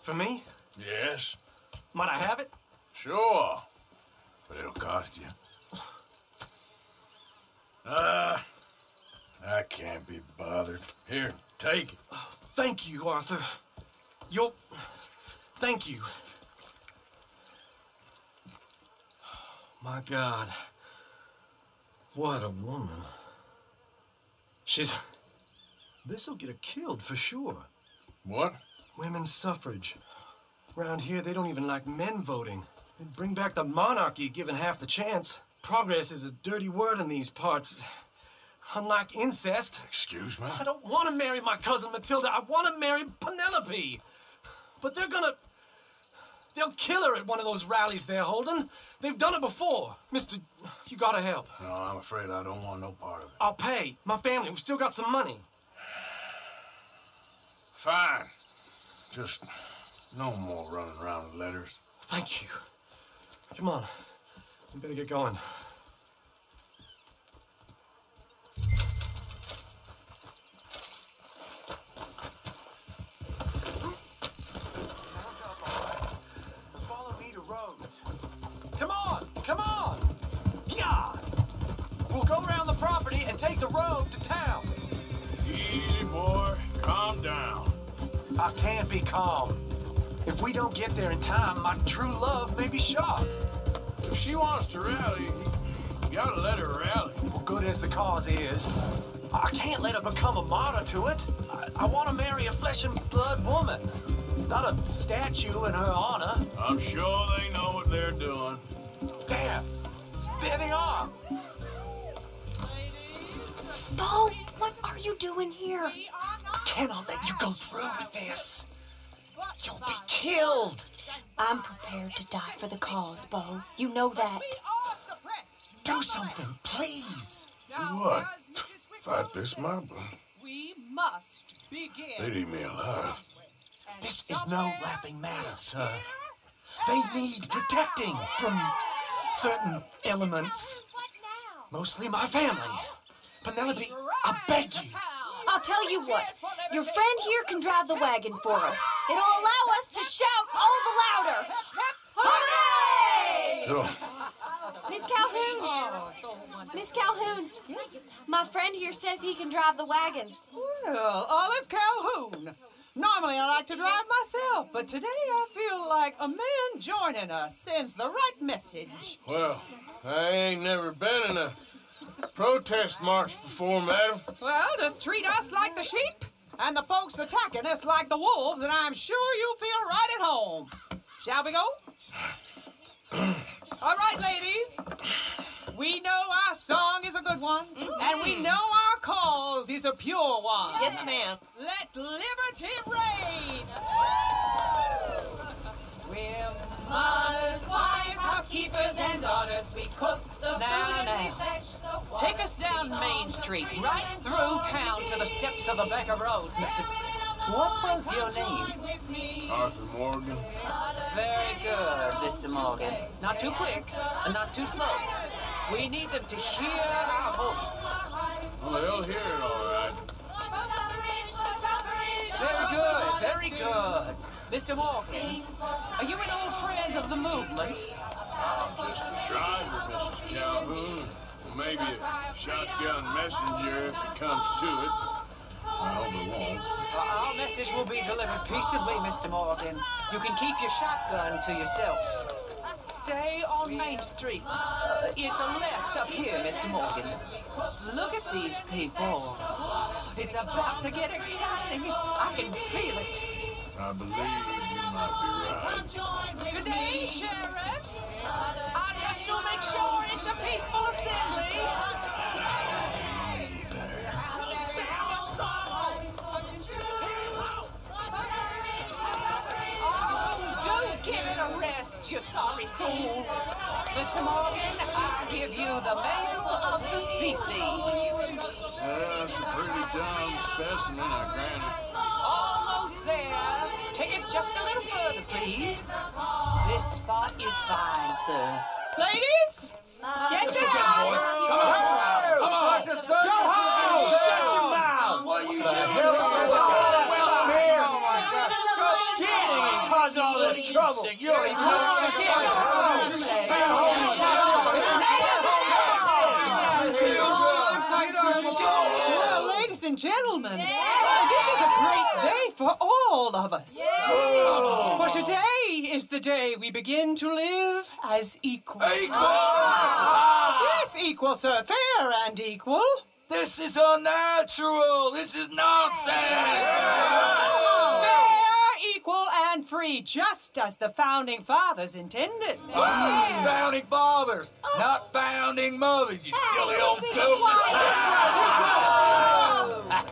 For me? Yes. Might I have it? Sure. But it'll cost you. I can't be bothered. Here, take it. Oh, thank you, Arthur. Thank you. My God. What a woman. This'll get her killed for sure. What? Women's suffrage. Around here, they don't even like men voting. They'd bring back the monarchy given half the chance. Progress is a dirty word in these parts. Unlike incest. Excuse me? I don't want to marry my cousin Matilda. I want to marry Penelope. But they'll kill her at one of those rallies they're holding. They've done it before. Mister, you gotta help. No, I'm afraid I don't want no part of it. I'll pay. My family, we've still got some money. Fine. Just no more running around with letters. Thank you. Come on. We better get going. Follow me to Rhodes. Come on! Come on! God! We'll go around the property and take the road to town. Easy, boy. Calm down. I can't be calm. If we don't get there in time, my true love may be shot. If she wants to rally, you gotta let her rally. Well, good as the cause is, I can't let her become a martyr to it. I want to marry a flesh and blood woman, not a statue in her honor. I'm sure they know what they're doing. There they are. Bo, what are you doing here? I cannot let you go through with this. You'll be killed. I'm prepared to die for the cause, Bo. You know that. Do something, please. Do what? Fight this mob? We must begin. They'd eat me alive. This is no laughing matter, sir. They need protecting from certain elements. Mostly my family. Penelope, I beg you. I'll tell you what. Your friend here can drive the wagon for us. It'll allow us to shout all the louder. Hooray! Sure. Miss Calhoun, my friend here says he can drive the wagon. Well, Olive Calhoun. Normally I like to drive myself, but today I feel like a man joining us sends the right message. Well, I ain't never been in a protest march before, madam. Well, just treat us like the sheep, and the folks attacking us like the wolves, and I'm sure you'll feel right at home. Shall we go? All right, ladies. We know our song is a good one, and we know our cause is a pure one. Yes, ma'am. Let liberty reign. We're mothers, wives, housekeepers, and daughters. We cook the food and we fetch the water. Take us down Main Street, right through town to the steps of the Becker Road, Mr. What was your name? Arthur Morgan. Very good, Mr. Morgan. Not too quick and not too slow. We need them to hear our voice. Well, they'll hear it all right. Very good, very good. Mr. Morgan, are you an old friend of the movement? I'm just a driver, Mrs. Calhoun. Maybe a shotgun messenger if it comes to it. I hope it won't. Our message will be delivered peaceably, Mr. Morgan. You can keep your shotgun to yourself. Stay on Main Street. It's a left up here, Mr. Morgan. Look at these people. It's about to get exciting. I can feel it. I believe you might be right. Good day, Sheriff. I trust you'll make sure it's a peaceful assembly. Easy there. Oh, do give it a rest, you sorry fool. Mr. Morgan, I give you the male of the species. That's a pretty dumb specimen, I grant it. Almost there. Take us just a little further, please. This spot is fine, sir. Ladies, get down. Dr. Circus, shut your mouth. What the hell is going on? Cause all this in trouble. You're in Well, ladies and gentlemen, this is a great day for all of us. For today is the day we begin to live as equals. Yes, equal, sir. Fair and equal. This is unnatural. This is nonsense. Fair, equal, and free, just as the Founding Fathers intended. Founding fathers, not founding mothers, you silly old goat.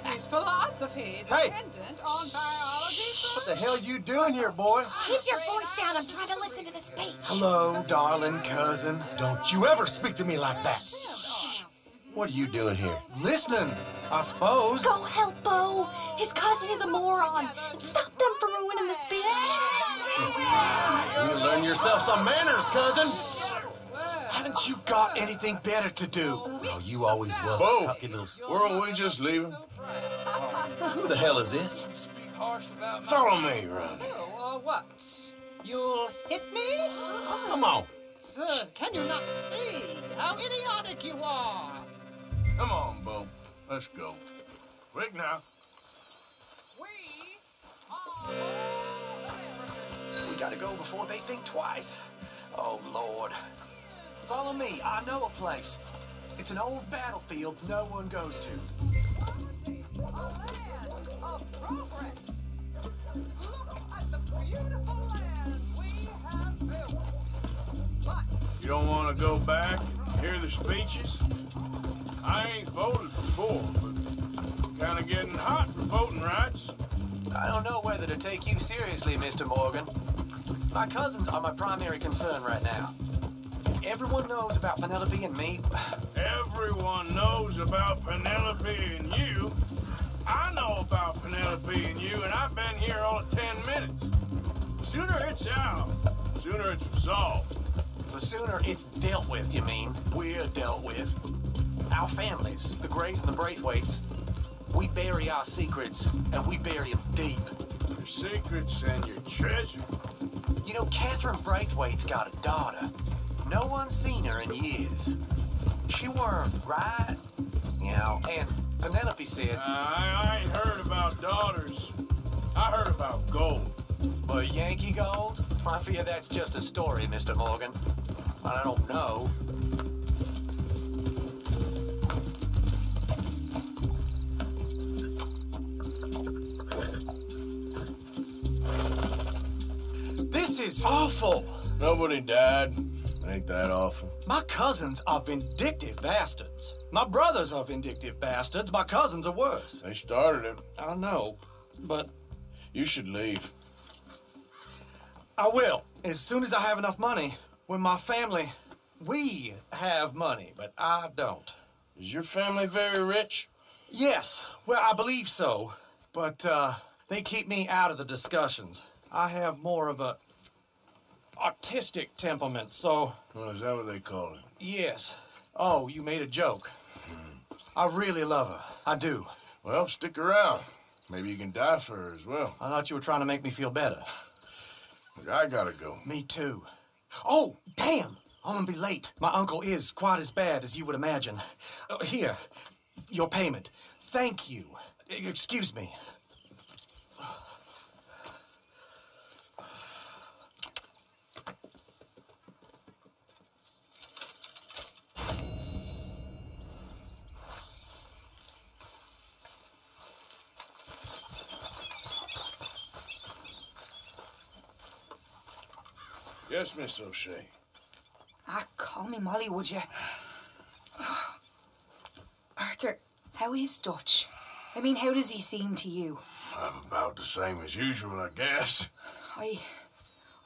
His philosophy dependent on biology. What the hell you doing here, boy? Keep your voice down. I'm trying to listen to the speech. Hello, darling cousin. Don't you ever speak to me like that. What are you doing here? Listening, I suppose. Go help Bo. His cousin is a moron. And stop them from ruining the speech. You learn yourself some manners, cousin. Haven't you got anything better to do? Oh, you always was Bo, a puppy little... weren't we just leaving? Who the hell is this? Follow me, Ronnie. What? You'll hit me? Come on. Sir, can you not see how idiotic you are? Come on, Bo. Let's go. Quick now. We gotta go before they think twice. Oh, Lord. Follow me. I know a place. It's an old battlefield no one goes to. You don't want to go back and hear the speeches? I ain't voted before, but kind of getting hot for voting rights. I don't know whether to take you seriously, Mr. Morgan. My cousins are my primary concern right now. If everyone knows about Penelope and me... Everyone knows about Penelope and you. I know about Penelope and you, and I've been here all of 10 minutes. The sooner it's out, the sooner it's resolved. The sooner it's dealt with, you mean? We're dealt with. Our families, the Grays and the Braithwaites, we bury our secrets, and we bury them deep. Your secrets and your treasure. You know, Catherine Braithwaite's got a daughter. No one's seen her in years. She weren't right, you know, and Penelope said... I ain't heard about daughters. I heard about gold. But Yankee gold? I fear that's just a story, Mr. Morgan. I don't know. This is awful. Nobody died. Ain't that awful? My cousins are vindictive bastards. My brothers are vindictive bastards. My cousins are worse. They started it. I know, but... You should leave. I will, as soon as I have enough money. When my family... We have money, but I don't. Is your family very rich? Yes, well, I believe so. But, they keep me out of the discussions. I have more of a... artistic temperament, so... Well, is that what they call it? Yes. Oh, you made a joke. I really love her. I do. Well, stick around. Maybe you can die for her as well. I thought you were trying to make me feel better. Look, I gotta go. Me too. Oh, damn! I'm gonna be late. My uncle is quite as bad as you would imagine. Here, your payment. Thank you. Excuse me. Yes, Miss O'Shea. Call me Molly, would you? Arthur, how is Dutch? I mean, how does he seem to you? I'm about the same as usual, I guess. I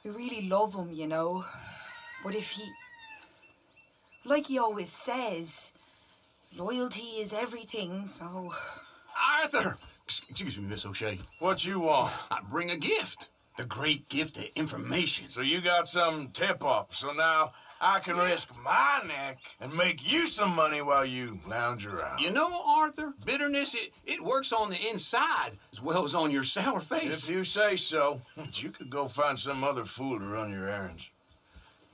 really love him, you know. But if he... Like he always says, loyalty is everything, so... Arthur! Excuse me, Miss O'Shea. What you want? I bring a gift. The great gift of information. So you got some tip-off. So now, I can risk my neck and make you some money while you lounge around. You know, Arthur, bitterness, it works on the inside as well as on your sour face. If you say so, you could go find some other fool to run your errands.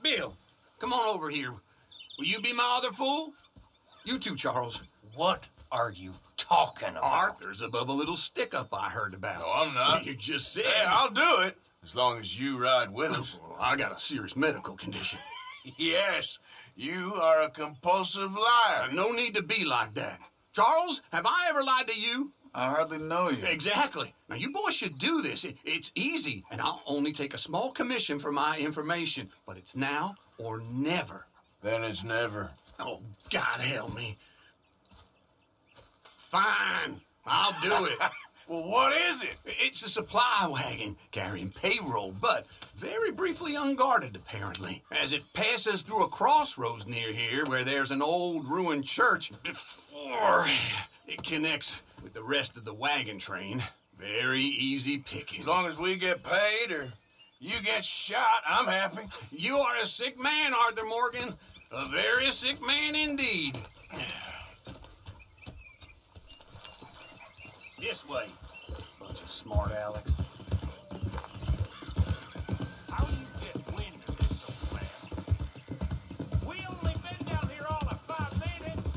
Bill, come on over here. Will you be my other fool? You too, Charles. What are you talking about? Arthur's above a little stick-up I heard about. No, I'm not. You just said. Hey, I'll do it, as long as you ride with us. I got a serious medical condition. Yes, you are a compulsive liar. No need to be like that. Charles, have I ever lied to you? I hardly know you. Exactly. Now, you boys should do this. It's easy, and I'll only take a small commission for my information. But it's now or never. Then it's never. Oh, God help me. Fine, I'll do it. Well, what is it? It's a supply wagon carrying payroll, but very briefly unguarded, apparently. As it passes through a crossroads near here where there's an old ruined church before it connects with the rest of the wagon train. Very easy pickings. As long as we get paid or you get shot, I'm happy. You are a sick man, Arthur Morgan. A very sick man indeed. This way, bunch of smart Alex. How you get wind of this so fast? We only been down here all of 5 minutes.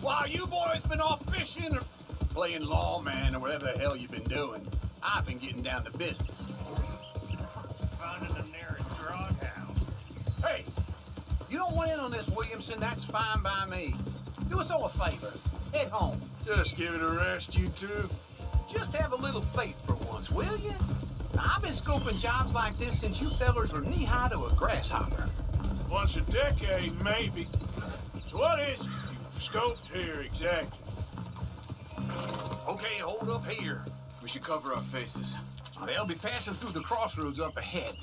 While you boys been off fishing or playing lawman or whatever the hell you've been doing, I've been getting down to business. Finding the nearest drug house. Hey, you don't want in on this, Williamson, that's fine by me. Do us all a favor. Head home. Just give it a rest, you two. Just have a little faith for once, will you? Now, I've been scoping jobs like this since you fellers were knee-high to a grasshopper. Once a decade, maybe. So what is it you've scoped here exactly? Okay, hold up here. We should cover our faces. They'll be passing through the crossroads up ahead.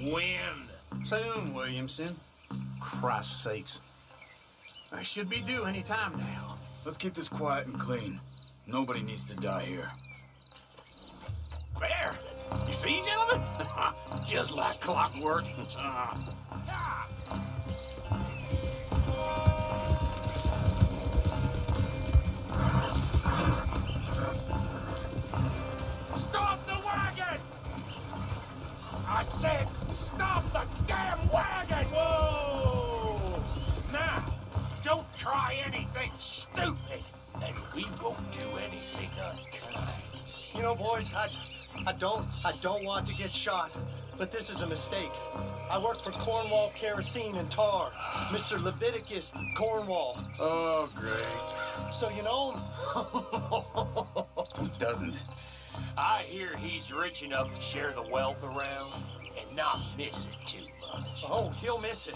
Wind. Soon, Williamson. Christ's sakes. I should be due any time now. Let's keep this quiet and clean. Nobody needs to die here. There! You see, gentlemen? Just like clockwork. Stop the wagon! I said, stop the damn wagon! Whoa! Now, don't try anything stupid, and we won't do anything unkind. You know, boys, I don't want to get shot, but this is a mistake. I work for Cornwall Kerosene and Tar, Mr. Leviticus Cornwall. Oh, great. So you know Who doesn't? I hear he's rich enough to share the wealth around and not miss it too much. Oh, he'll miss it.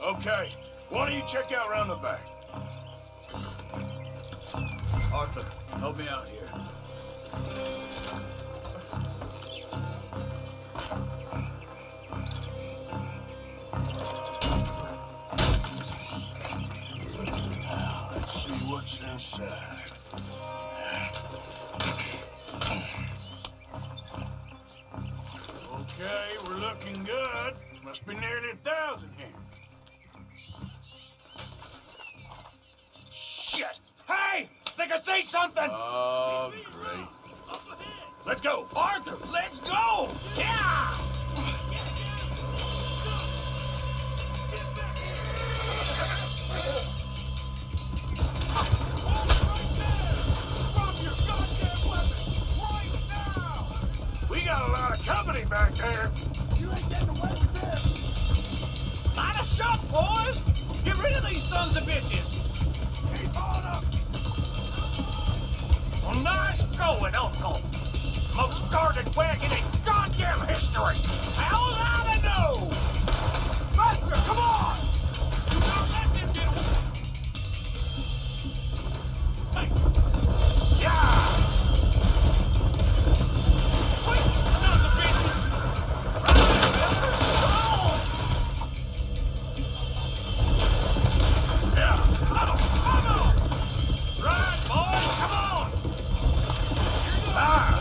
Okay, why don't you check out around the back? Arthur, help me out here. Let's see what's inside. Okay, we're looking good. Must be nearly 1,000 here. Shit! Hey! Think I see something! Oh, great. Let's go! Arthur, let's go! Yeah! We got a lot of company back there. You ain't getting away with this! Line us up, boys! Get rid of these sons of bitches! Keep on up! Well, nice going, Uncle. Most guarded wagon in goddamn history! How was I to know? Faster, come on! Do not let them get away! Hey! Yeah! Quick, sons of bitches! Come on! Yeah, come on! Right, boys, come on! Ah!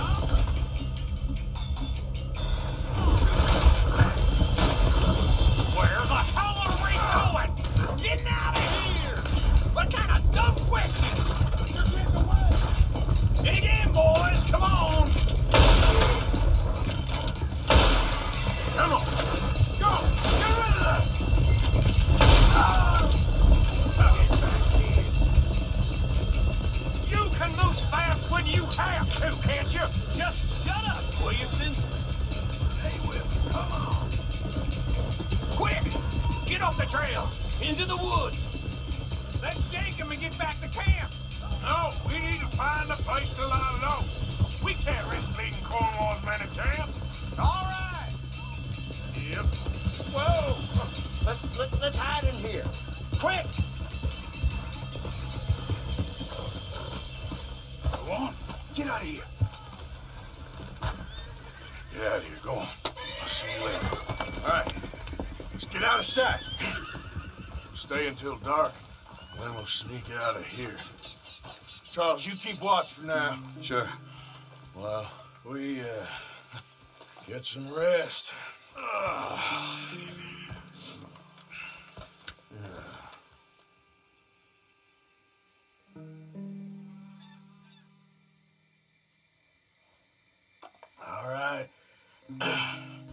Get off the trail! Into the woods! Let's shake him and get back to camp! No, we need to find a place to lie low. We can't risk leading Cornwall's men to camp. All right! Yep. Whoa! Let's hide in here. Quick! Go on. Get out of here. Get out of here. Go on. I'll see you later. All right. Let's get out of sight. Stay until dark, then we'll sneak out of here. Charles, you keep watch for now. Sure. Well, we, get some rest. All right.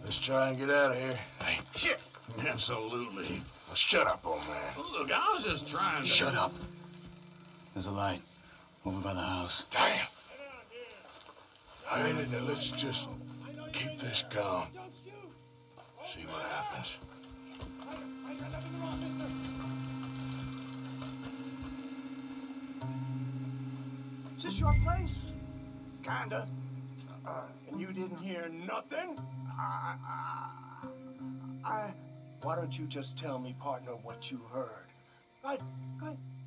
Let's try and get out of here. Hey, shit! Absolutely. Well, shut up, old man. Look, I was just trying to... Shut up. There's a light over by the house. Damn! Hey, now let's just keep this calm. See what happens. Is this your place? Kinda. And you didn't hear nothing? Why don't you just tell me, partner, what you heard?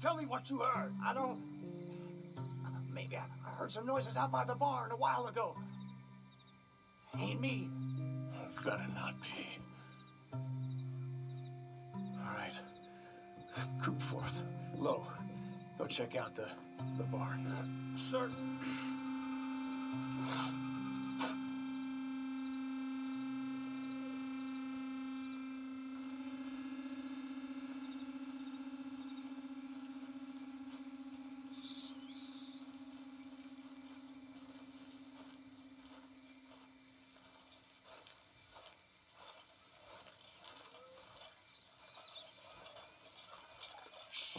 Tell me what you heard. I don't... Maybe I heard some noises out by the barn a while ago. Ain't me. Better not be. All right. Troop forth. Low. Go check out the barn. Sir.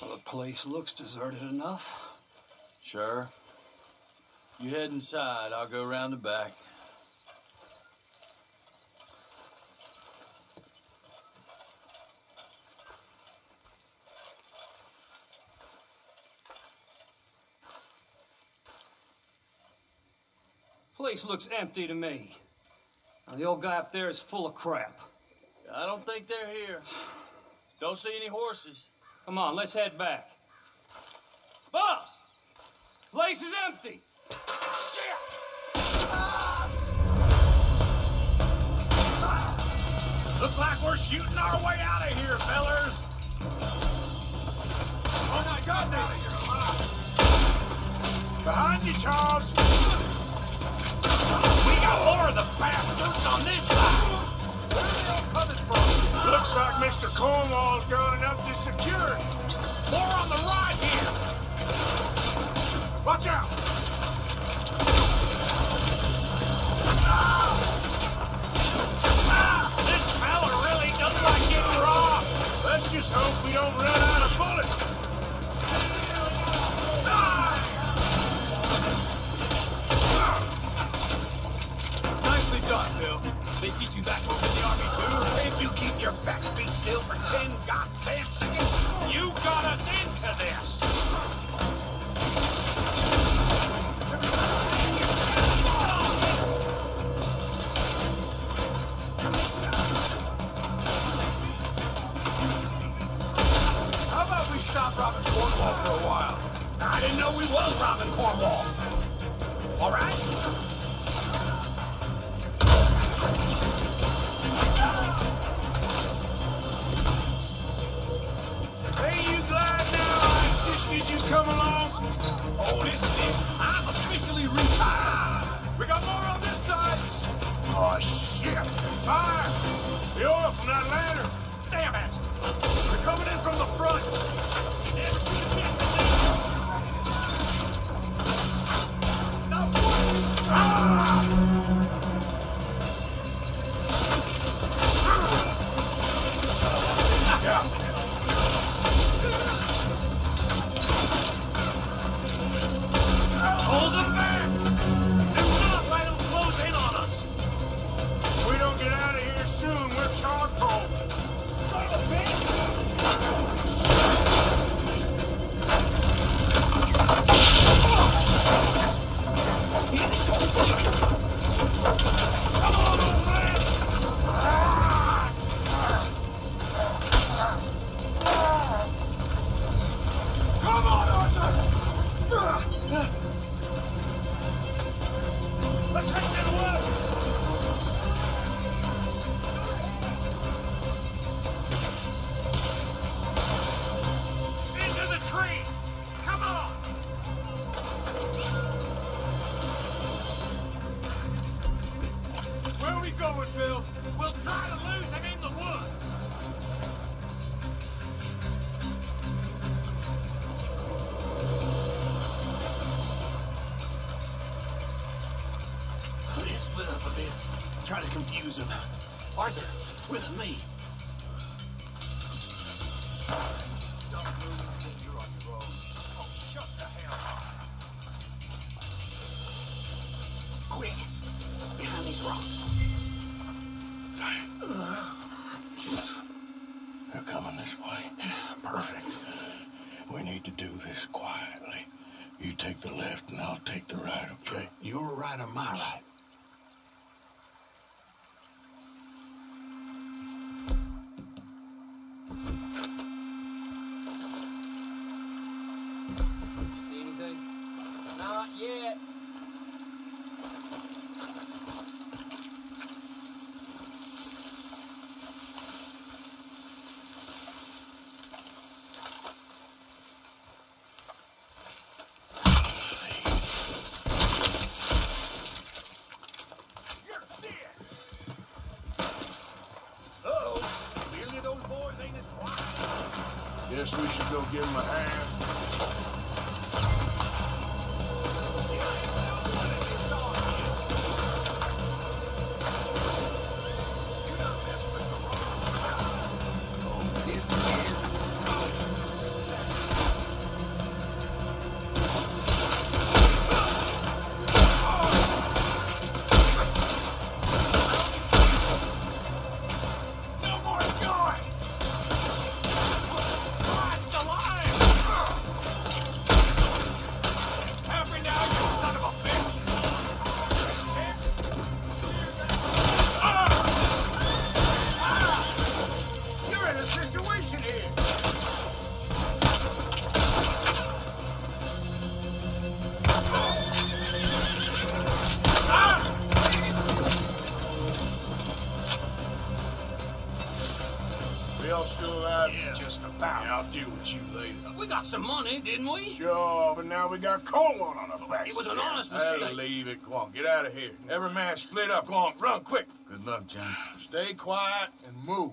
Well, the place looks deserted enough. Sure. You head inside, I'll go around the back. Place looks empty to me. Now, the old guy up there is full of crap. I don't think they're here. Don't see any horses. Come on, let's head back. Boss! Place is empty! Looks like we're shooting our way out of here, fellers. Oh my God, now you're alive. Behind you, Charles. We got more of the bastards on this side. Where are they all coming from? Looks like Mr. Cornwall's got enough to secure. More on the right here. Watch out. This fella really doesn't like getting robbed. Let's just hope we don't run out of bullets. Nicely done, Bill. They teach you that move in the army, too? Can't you keep your backbeat still for 10 goddamn seconds? You got us into this! How about we stop robbing Cornwall for a while? I didn't know we was robbing Cornwall. All right? Ain't you glad now I insisted you come along? Oh, listen, I'm officially retired. We got more on this side. Oh, shit. Fire! The oil from that lantern. Damn it. They're coming in from the front. Hold them back! If not, let them close in on us! If we don't get out of here soon, we're charcoal. Son of a bitch! with me. Don't move until you're on your own. Oh, shut the hell up. Quick, behind these rocks. They're coming this way. Perfect. We need to do this quietly. You take the left and I'll take the right, okay? Your right or my right? You see anything? Not yet. Guess we should go give him a hand. I'll deal with you later. We got some money, didn't we? Sure, but now we got cold on our backs. It was an honest I'll mistake. leave it. Go on, get out of here. Every man split up. Go on, run quick. Good luck, gents. Stay quiet and move.